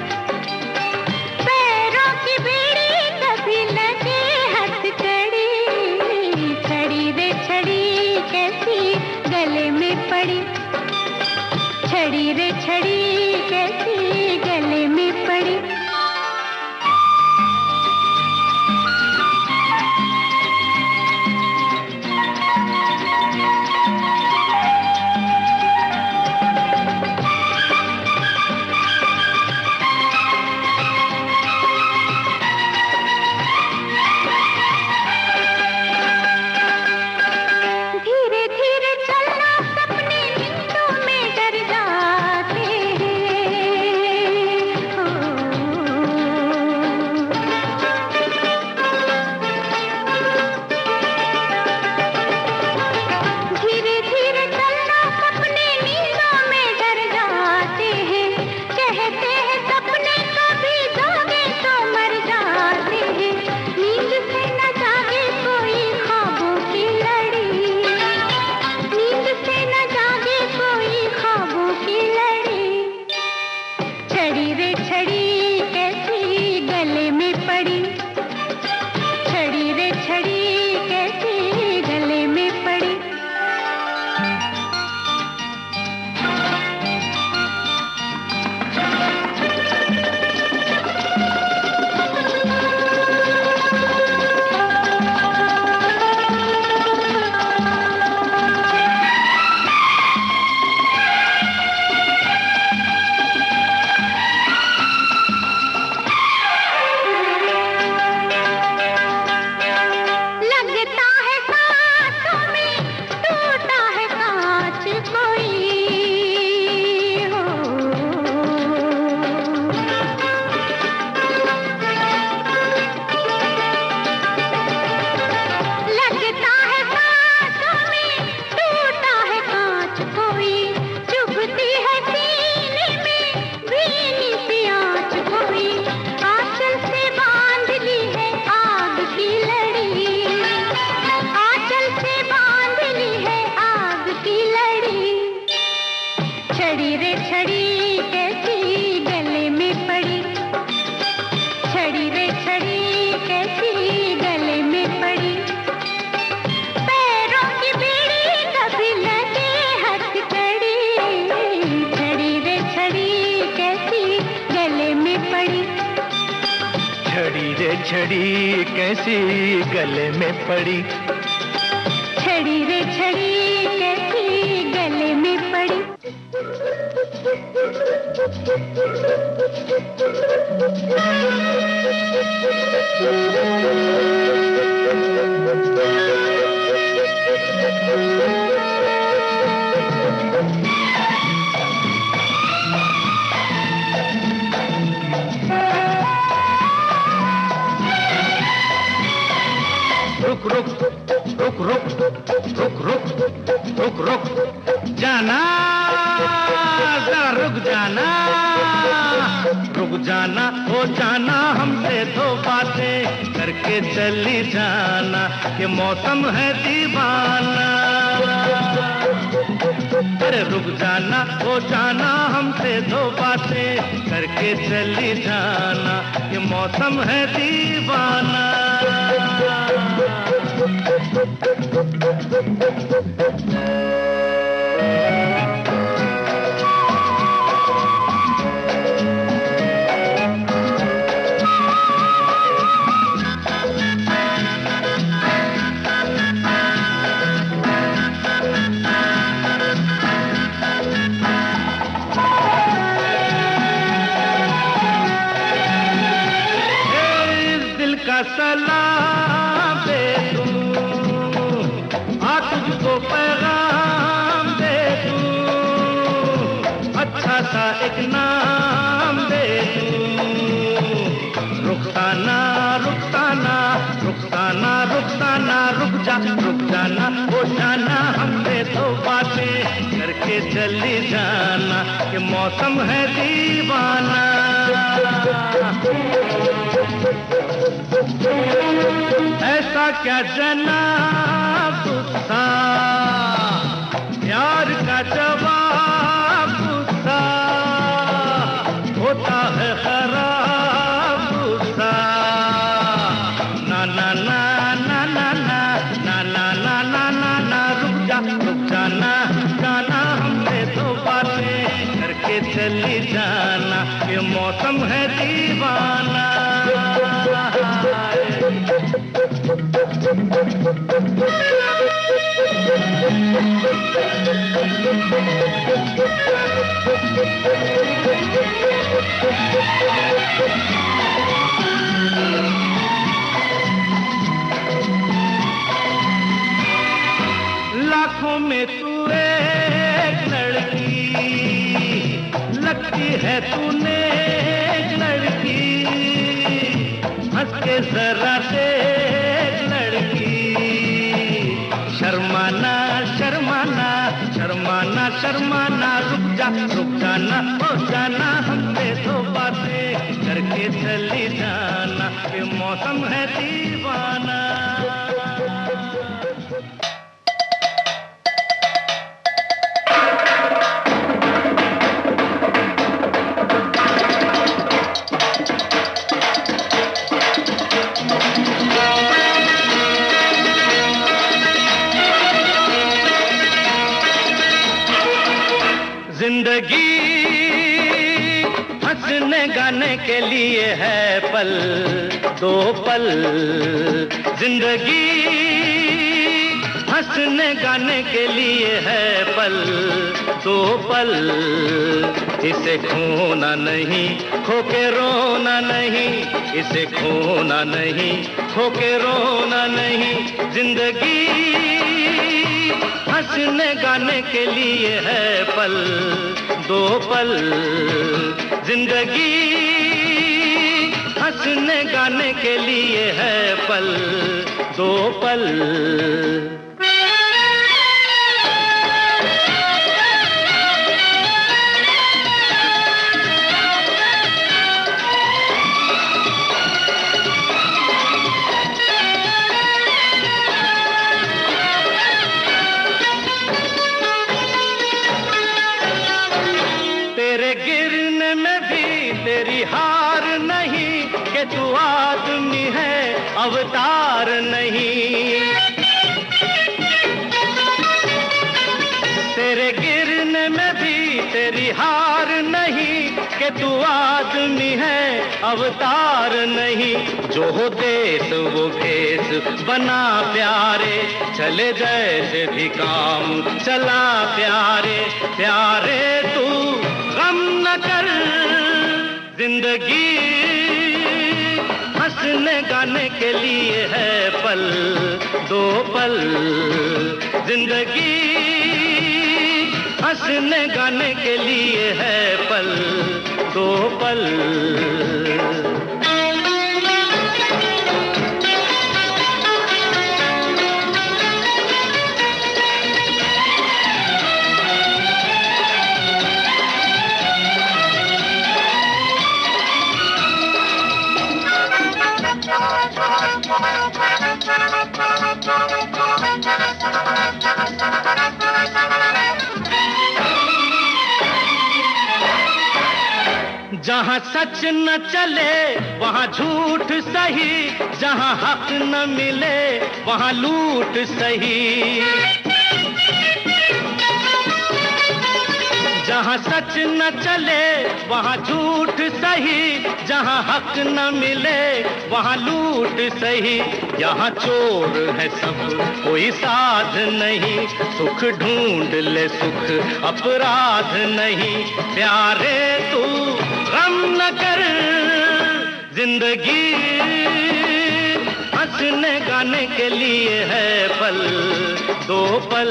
पैरों की बेड़ी कभी लगे हथकड़ी, छड़ी रे छड़ी कैसी गले में पड़ी, छड़ी रे छड़ी कैसी गले में पड़ी। धीरे धीरे चलना सपने नींदों में डर जाते हैं, छड़ी कैसी गले में पड़ी, छड़ी रे छड़ी कैसी गले में पड़ी। रुक रुक रुक रुक रुक रुक रुक रुक जाना, जरा रुक जाना, रुक जाना, हो जाना हमसे दो बातें करके चली जाना, कि मौसम है दीवाना। अरे रुक जाना, हो जाना हमसे दो बातें करके चली जाना, कि मौसम है दीवाना। सलाम दे दूं, आ तुझको पैगाम दे दूं, अच्छा सा एक नाम दे दूं। रुखसाना रुखसाना रुखसाना रुखसाना, रुक जाना, हो जाना हमसे दो बातें करके चली जाना, कि मौसम है दीवाना। ऐसा क्या जनाब गुस्सा, प्यार का जवाब गुस्सा, होता है खराब गुस्सा। ना ना ना ना ना ना ना ना ना ना ना ना, रुक जाना, जाना हमसे दो बातें करके चली जाना, ये मौसम है दीवाना। लाखों में तू एक लड़की लगती है, तूने एक लड़की हंस के जरा से लड़की। शर्माना शर्माना शर्माना शर्माना, रुक जाना, हो जाना हमसे दो बातें करके चली जाना, ये मौसम है दीवाना। जिंदगी हंसने गाने के लिए है पल, दो पल। जिंदगी हंसने गाने के लिए है पल, दो पल। इसे खोना नहीं, खो के रोना नहीं, इसे खोना नहीं, खो के रोना नहीं। जिंदगी हंसने गाने के लिए है पल, दो पल। जिंदगी हंसने गाने के लिए है पल, दो पल। तेरे गिरने में भी तेरी हार नहीं, कि तू आदमी है अवतार नहीं। तेरे गिरने में भी तेरी हार नहीं, कि तू आदमी है अवतार नहीं, जो हो देश वो भेष बना प्यारे, चले जैसे भी काम चला प्यारे, प्यारे तू गम न कर, जिंदगी हंसने गाने के लिए है पल दो पल, जिंदगी हंसने गाने के लिए है पल दो पल। जहाँ सच न चले वहाँ झूठ सही, जहाँ हक न मिले वहाँ लूट सही, जहाँ सच न चले वहाँ झूठ सही, जहाँ हक न मिले वहाँ लूट सही, यहाँ चोर है सब कोई साध नहीं, सुख ढूंढ ले सुख अपराध नहीं, प्यारे तू गम न कर, जिंदगी हंसने गाने के लिए है पल दो पल,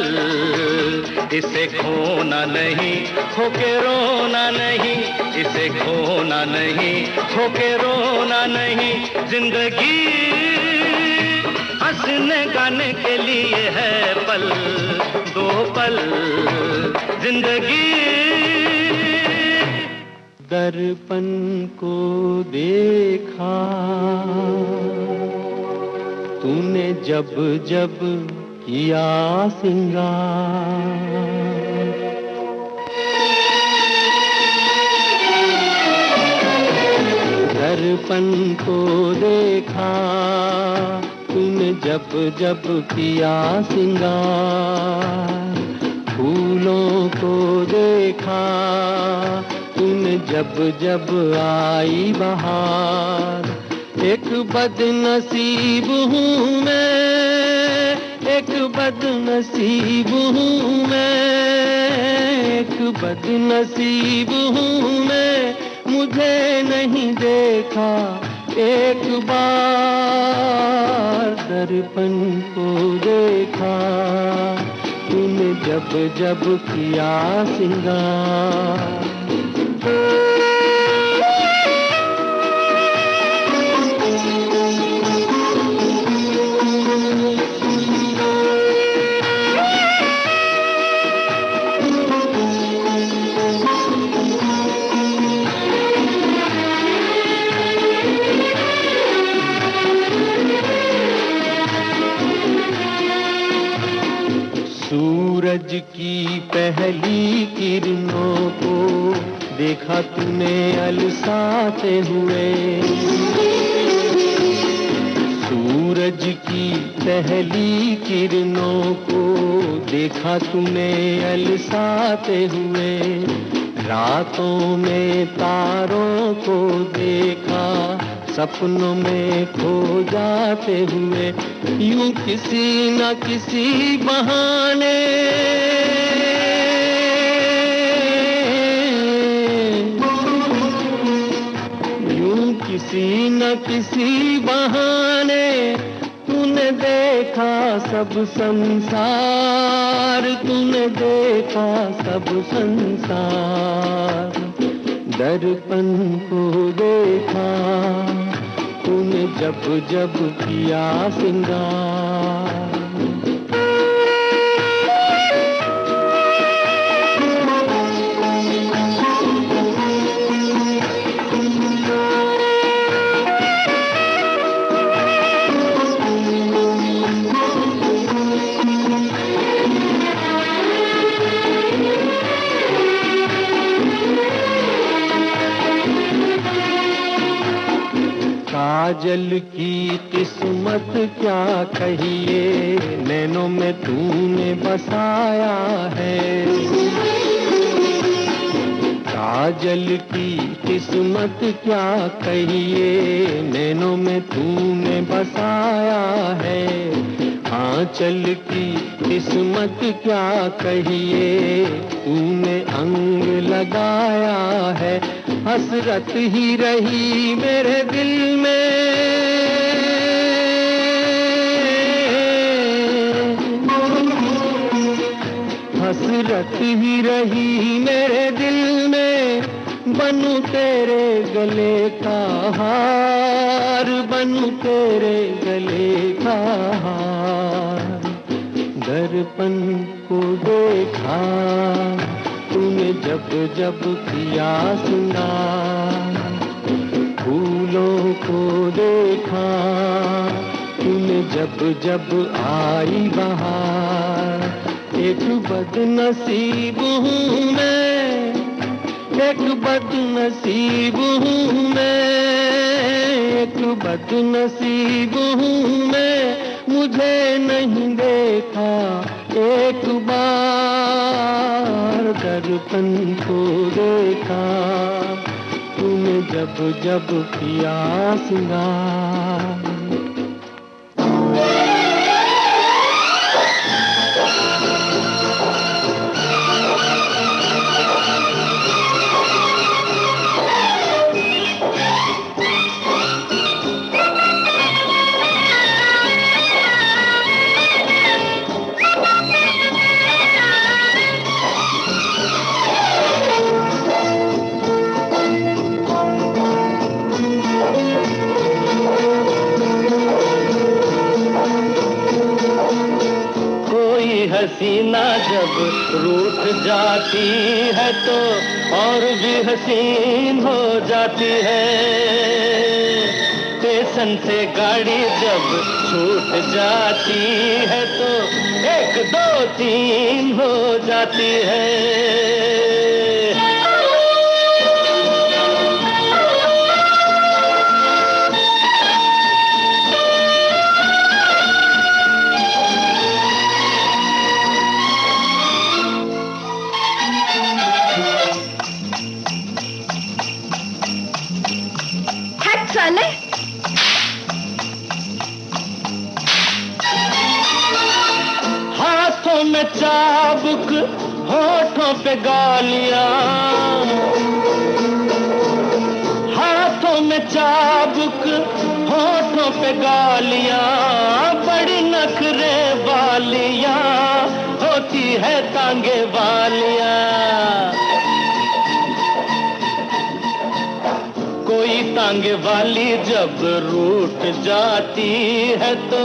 इसे खोना नहीं खोके रोना नहीं, इसे खोना नहीं खोके रोना नहीं, जिंदगी हंसने गाने के लिए है पल दो पल, जिंदगी। दर्पण को देखा तूने जब जब किया सिंगार, दर्पण को देखा तूने जब जब किया सिंगार, फूलों को देखा तूने जब जब आई बहार, एक बदनसीब हूँ मैं, एक बदनसीब हूँ मैं, एक बदनसीब हूँ मैं, मुझे नहीं देखा एक बार, दर्पण को देखा तूने जब जब किया सिंगार। सूरज की पहली किरणों को देखा तूने अलसाते हुए, सूरज की पहली किरणों को देखा तूने अलसाते हुए, रातों में तारों को देखा सपनों में खो जाते हुए, यूं किसी न किसी बहाने यूं किसी न किसी बहाने तूने देखा सब संसार, तूने देखा सब संसार, दर्पण को देखा तूने जब जब किया सिंगार। काजल की किस्मत क्या कहिए, नैनों में तूने बसाया है, काजल की किस्मत क्या कहिए, नैनों में तूने बसाया है। आंचल की किस्मत क्या कहिए, तूने अंग लगाया है। हसरत ही रही मेरे दिल में, हसरत ही रही मेरे दिल में। बनूं तेरे गले का हार, बनूं तेरे गले का हार। दर्पण को देखा तूने जब जब किया सिंगार, फूलों को देखा तूने जब जब आई बहार। एक बदनसीब हूँ मैं, एक बदनसीब हूँ मैं, एक बदनसीब हूँ मैं। मुझे नहीं देखा एक बार, दर्पण को देखा तूने जब जब किया सिंगार। हसीना जब रूठ जाती है तो और भी हसीन हो जाती है। स्टेशन से गाड़ी जब छूट जाती है तो 1 2 3 हो जाती है। हाथों में चाबुक, होठों पे गालियां, हाथों में चाबुक, होठों पे गालियां। बड़ी नखरे वालियां होती है तांगे वालियां। कोई तांगे वाली जब रूठ जाती है तो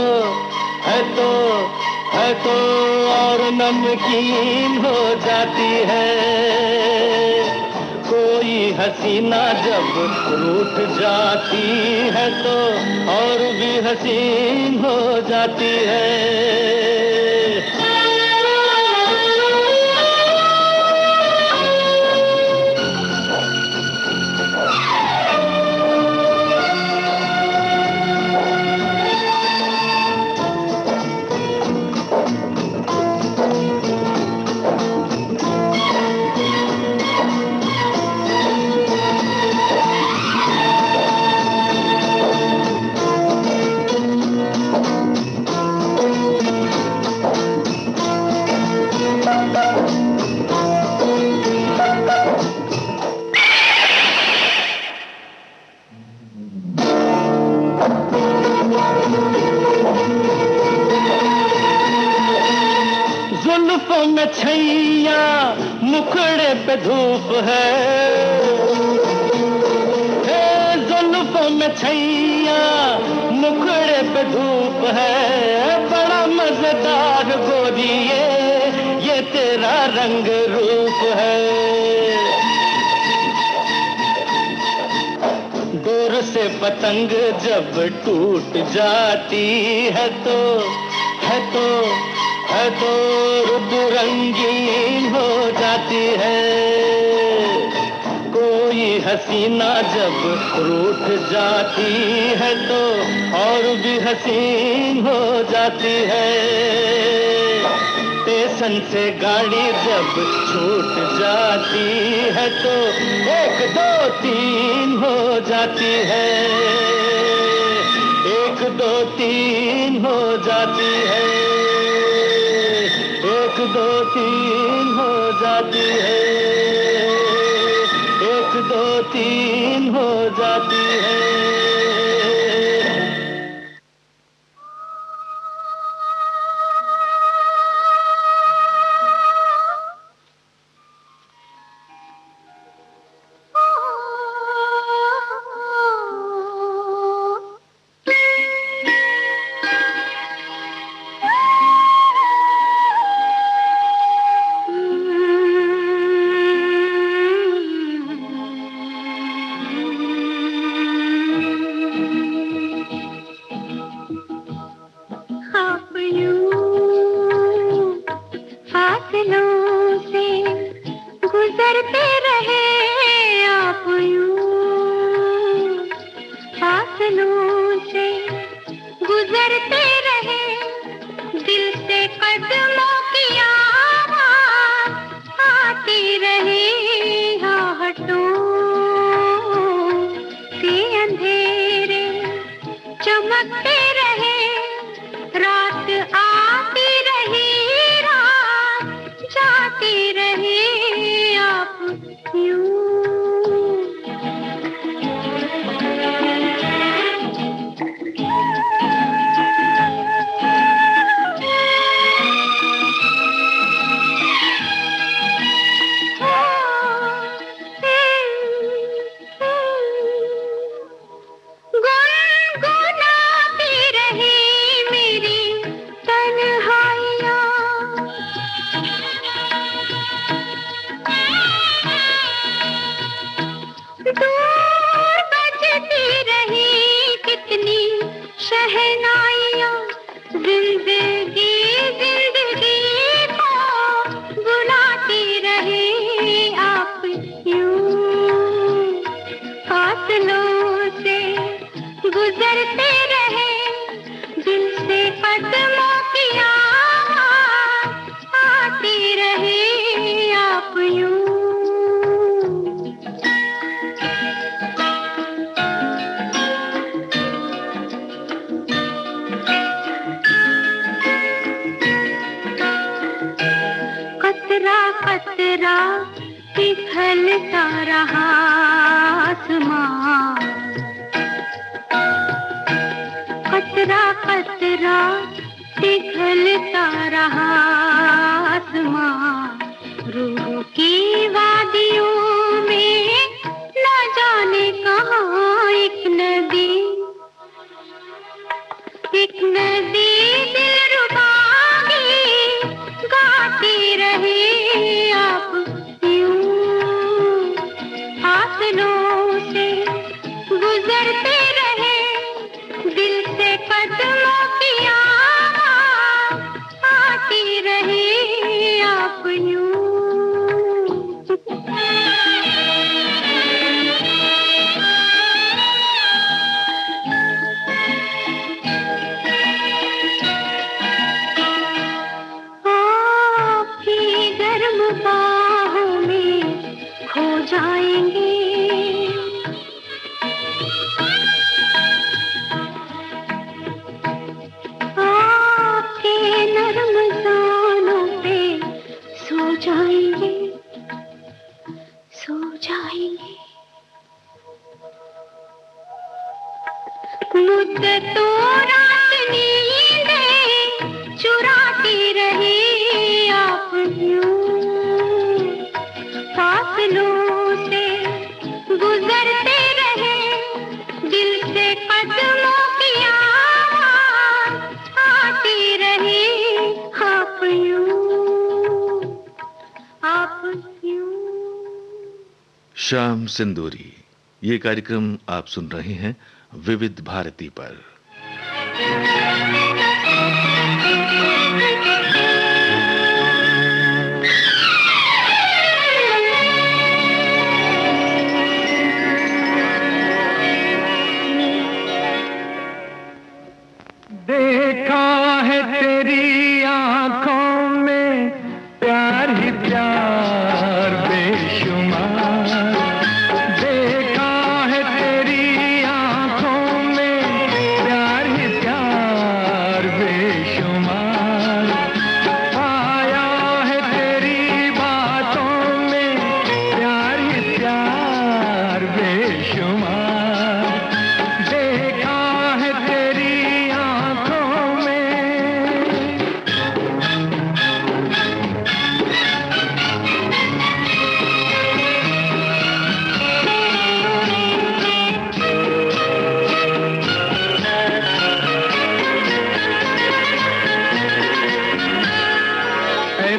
और नमकीन हो जाती है। कोई हसीना जब रूठ जाती है तो और भी हसीन हो जाती है। जुल्फों में छैया, मुखड़े पे धूप है। जुल्फों में छैया, मुखड़े पे धूप है। बड़ा मजेदार गोरी ये तेरा रंग रूप है। डोर से पतंग जब टूट जाती है तो रुत रंगीन हो जाती है। कोई हसीना जब रूठ जाती है तो और भी हसीन हो जाती है। स्टेशन से गाड़ी जब छूट जाती है तो 1 2 3 हो जाती है, 1 2 3 हो जाती है, 1 2 3 हो जाती है, 1 2 3 हो जाती है। शाम सिंदूरी, ये कार्यक्रम आप सुन रहे हैं विविध भारती पर। देखा है तेरी आंखों में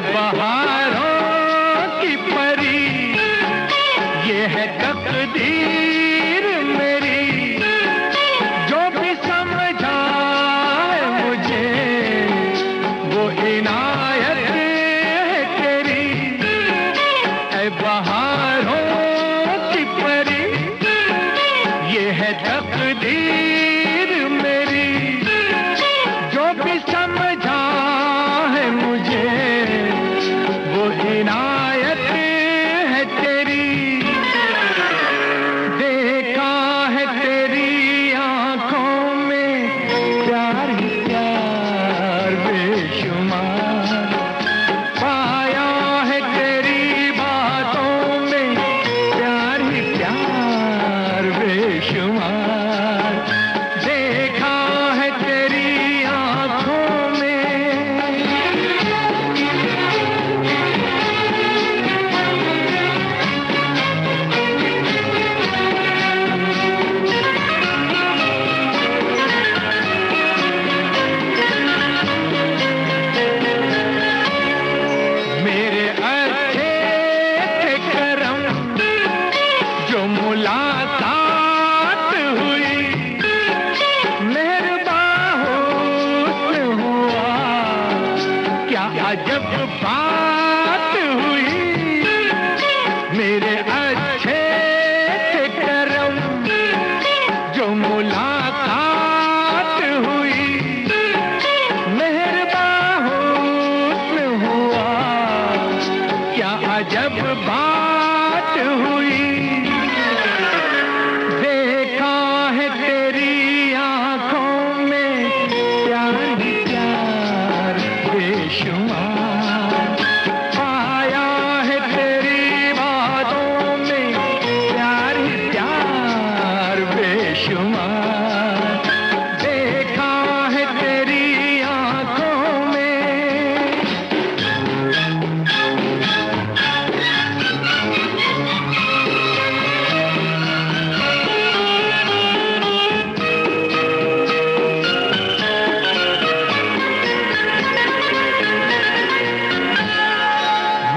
बहारों की परी, ये है तकदीर मेरी, जो भी समझा है मुझे वो इनायत है तेरी। ऐ बहारों की परी, ये है तकदीर मेरी, जो भी समझा है मुझे वो इनायत है तेरी। देखा है तेरी आंखों में प्यार ही प्यार बेशुमार, पाया है तेरी बातों में प्यार ही प्यार बेशुमार। देखा है तेरी आंखों में। मेरे अच्छे थे करम जो मुलाकात हुई, मेहरबान हुस्न हुआ क्या अजब बात हुई। मेरे अच्छे थे करम जो मुलाकात हुई, मेहरबान हुस्न हुआ क्या अजब बात हुई। देखा है तेरी आंखों में प्यार ही प्यार बेशुमार, पाया है तेरी बातों में प्यार ही प्यार बेशुमार। देखा है तेरी आंखों में।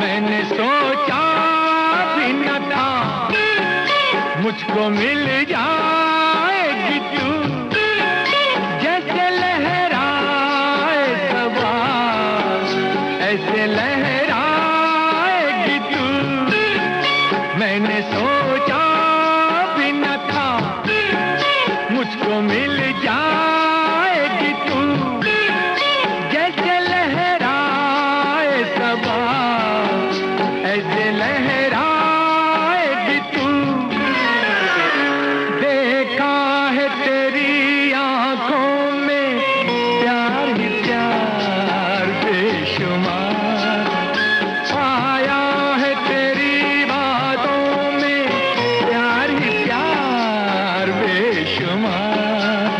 मैंने सोचा भी न था मुझको मिल जाएगी तू, जैसे लहराए सबा ऐसे लहराएगी तू। मैंने सोचा भी न था मुझको मिल जाएगी तू, जैसे लहराए सबा ऐसे लहराएगी तू। देखा है तेरी आंखों में प्यार ही प्यार बेशुमार, पाया है तेरी बातों में प्यार ही प्यार बेशुमार।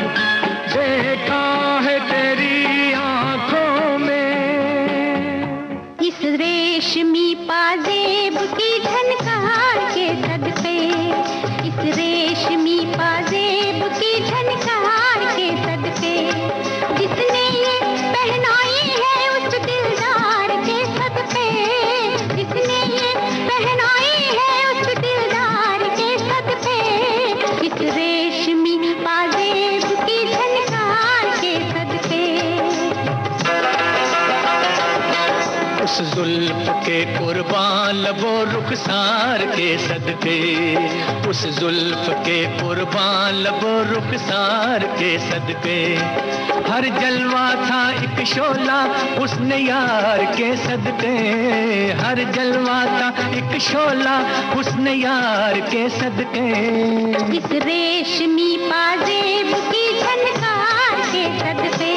देखा है तेरी आंखों में। इस रेशमी पाजेब की झनकार के सदके, इस रेशमी पाजेब की झनकार के सदके, जिसने ये पहनाई है उस दिलदार के सदके, जिसने ये पहनाई है उस दिलदार के सदके। इस रेशमी पाजेब की झनकार के सदके। उस जुल्फ के कुर्बान लबो रुखसार के सदके, उस जुल्फ के कुर्बान लबो रुखसार के सदके। हर जलवा था एक शोला उसने यार के सदके, हर जलवा था एक शोला उसने यार के सदके। इस रेशमी पाजेब की झनकार के सदके,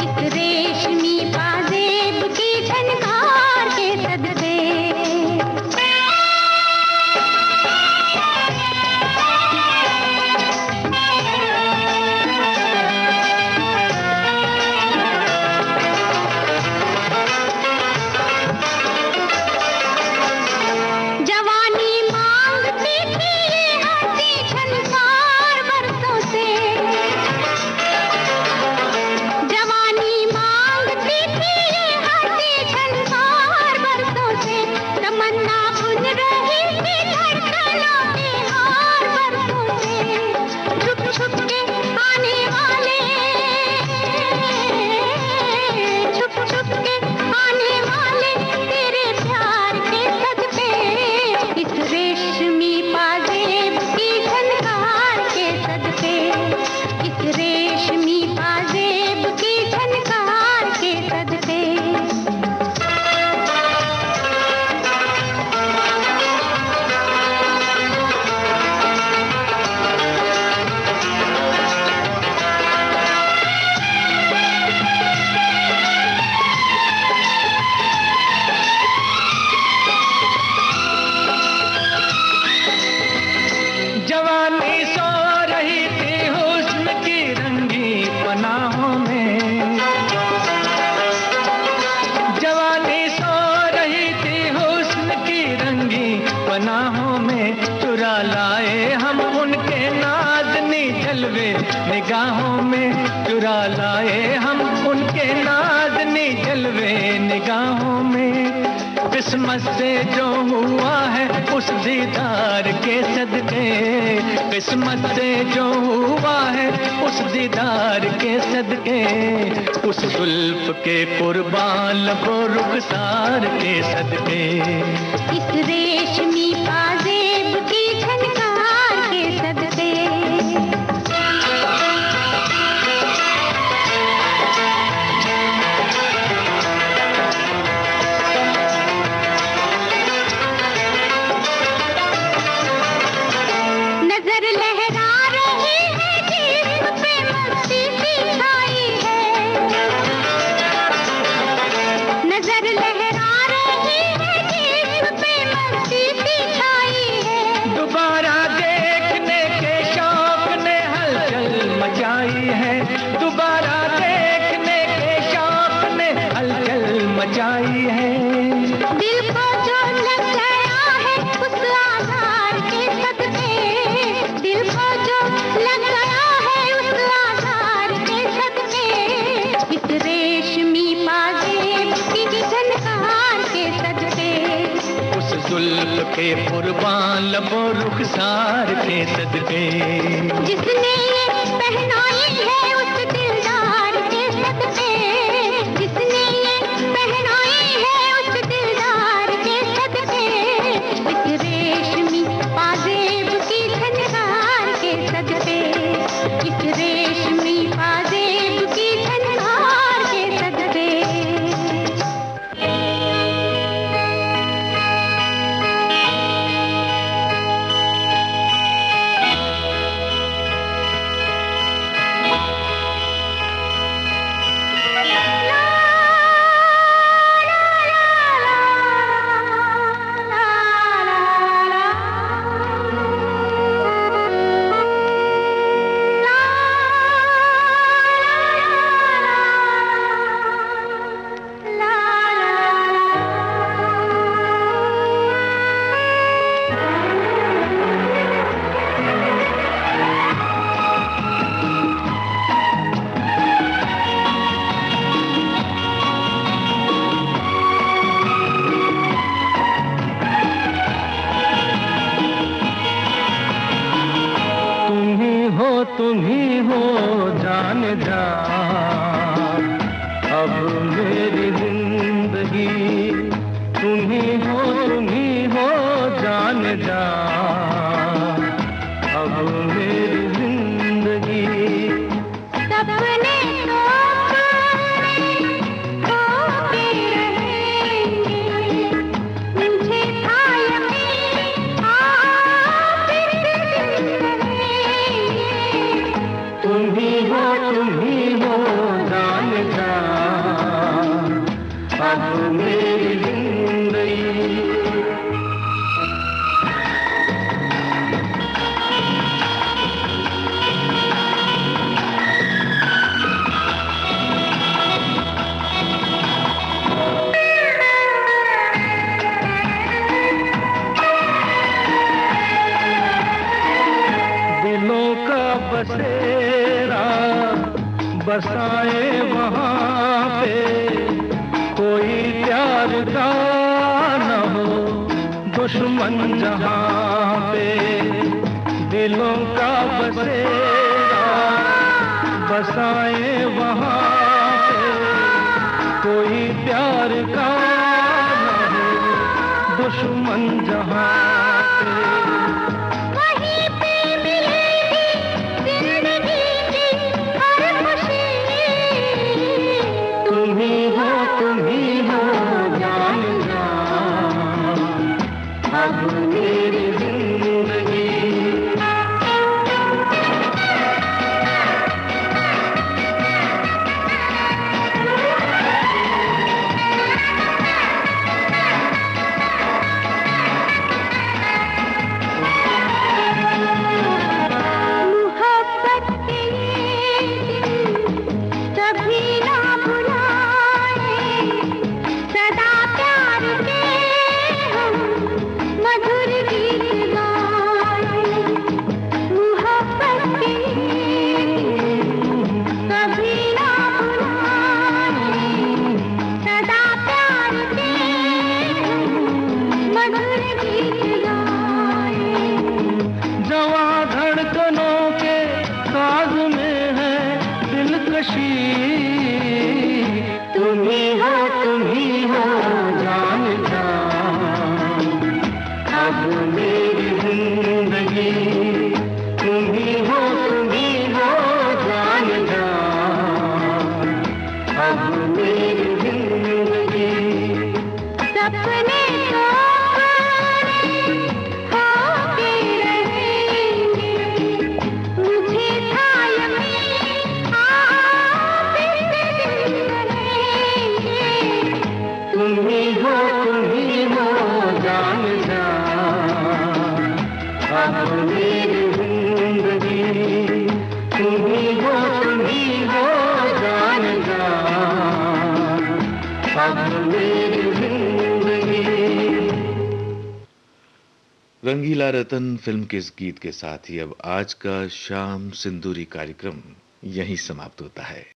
इस रेशमी पाजेब की झनकार के सदके। जवानी मांगती थी ये हंसी झनकार बरसों से, निगाहों में चुरा लाए हम उनके नाज़नी जलवे निगाहों में। किस्मत से जो हुआ है उस दीदार के सदके, किस्मत से जो हुआ है उस दीदार के सदके, उस जुल्फ के कुर्बान लबो रुखसार के सदके, इस रेशमी पाजेब की झनकार के सदके। नजर लहरा रही है जिस्म पे मस्ती सी छाई है, नजर लहरा रही है जिस्म पे मस्ती सी छाई है। दोबारा देखने के शौक ने हलचल मचाई है, दोबारा देखने के शौक ने हलचल मचाई है। दिल को जो लग गया है उस आधार के सदके, दिल को जो लग गया है उस आधार के सदके, इस रेशमी पाजेब की झनकार के सदके, उस जुल्फ के कुर्बान लबो रुखसार के सदके, जिसने ये पहनाई है उस दिलदार के सदके, जिसने ये पहनाई है उस दिलदार के सदके, इस रेशमी पाजेब की झनकार के सदके, इस रेशमी पाजेब की झनकार के सदके। तुम ही हो जान जा, अब मेरी जिंदगी तुम ही हो जान जा, अब मेरी जिंदगी। सपने तो होते रहेंगे, मुझे था यकीन आप रहेंगे। तुम ही हो जान जा, अब मेरी जिंदगी। दिलों का बसेरा बसाए वहाँ पे, कोई प्यार का न हो दुश्मन जहाँ पे। दिलों का बसेरा बसाए वहाँ पे, कोई प्यार का न हो दुश्मन जहाँ पे। वहीं पे मिलेगी जिंदगी की हर खुशी, तुम ही हो जान जा, अब मेरी जिंदगी। सपने तो होके रहेंगे, मुझे था यकीन आप इतने दिन रहेंगे। तुम ही हो जान जा, अब मेरी जिंदगी। तुम ही हो जान जा, अब मेरी जिंदगी। रंगीला रतन फिल्म के इस गीत के साथ ही अब आज का शाम सिंदूरी कार्यक्रम यहीं समाप्त होता है।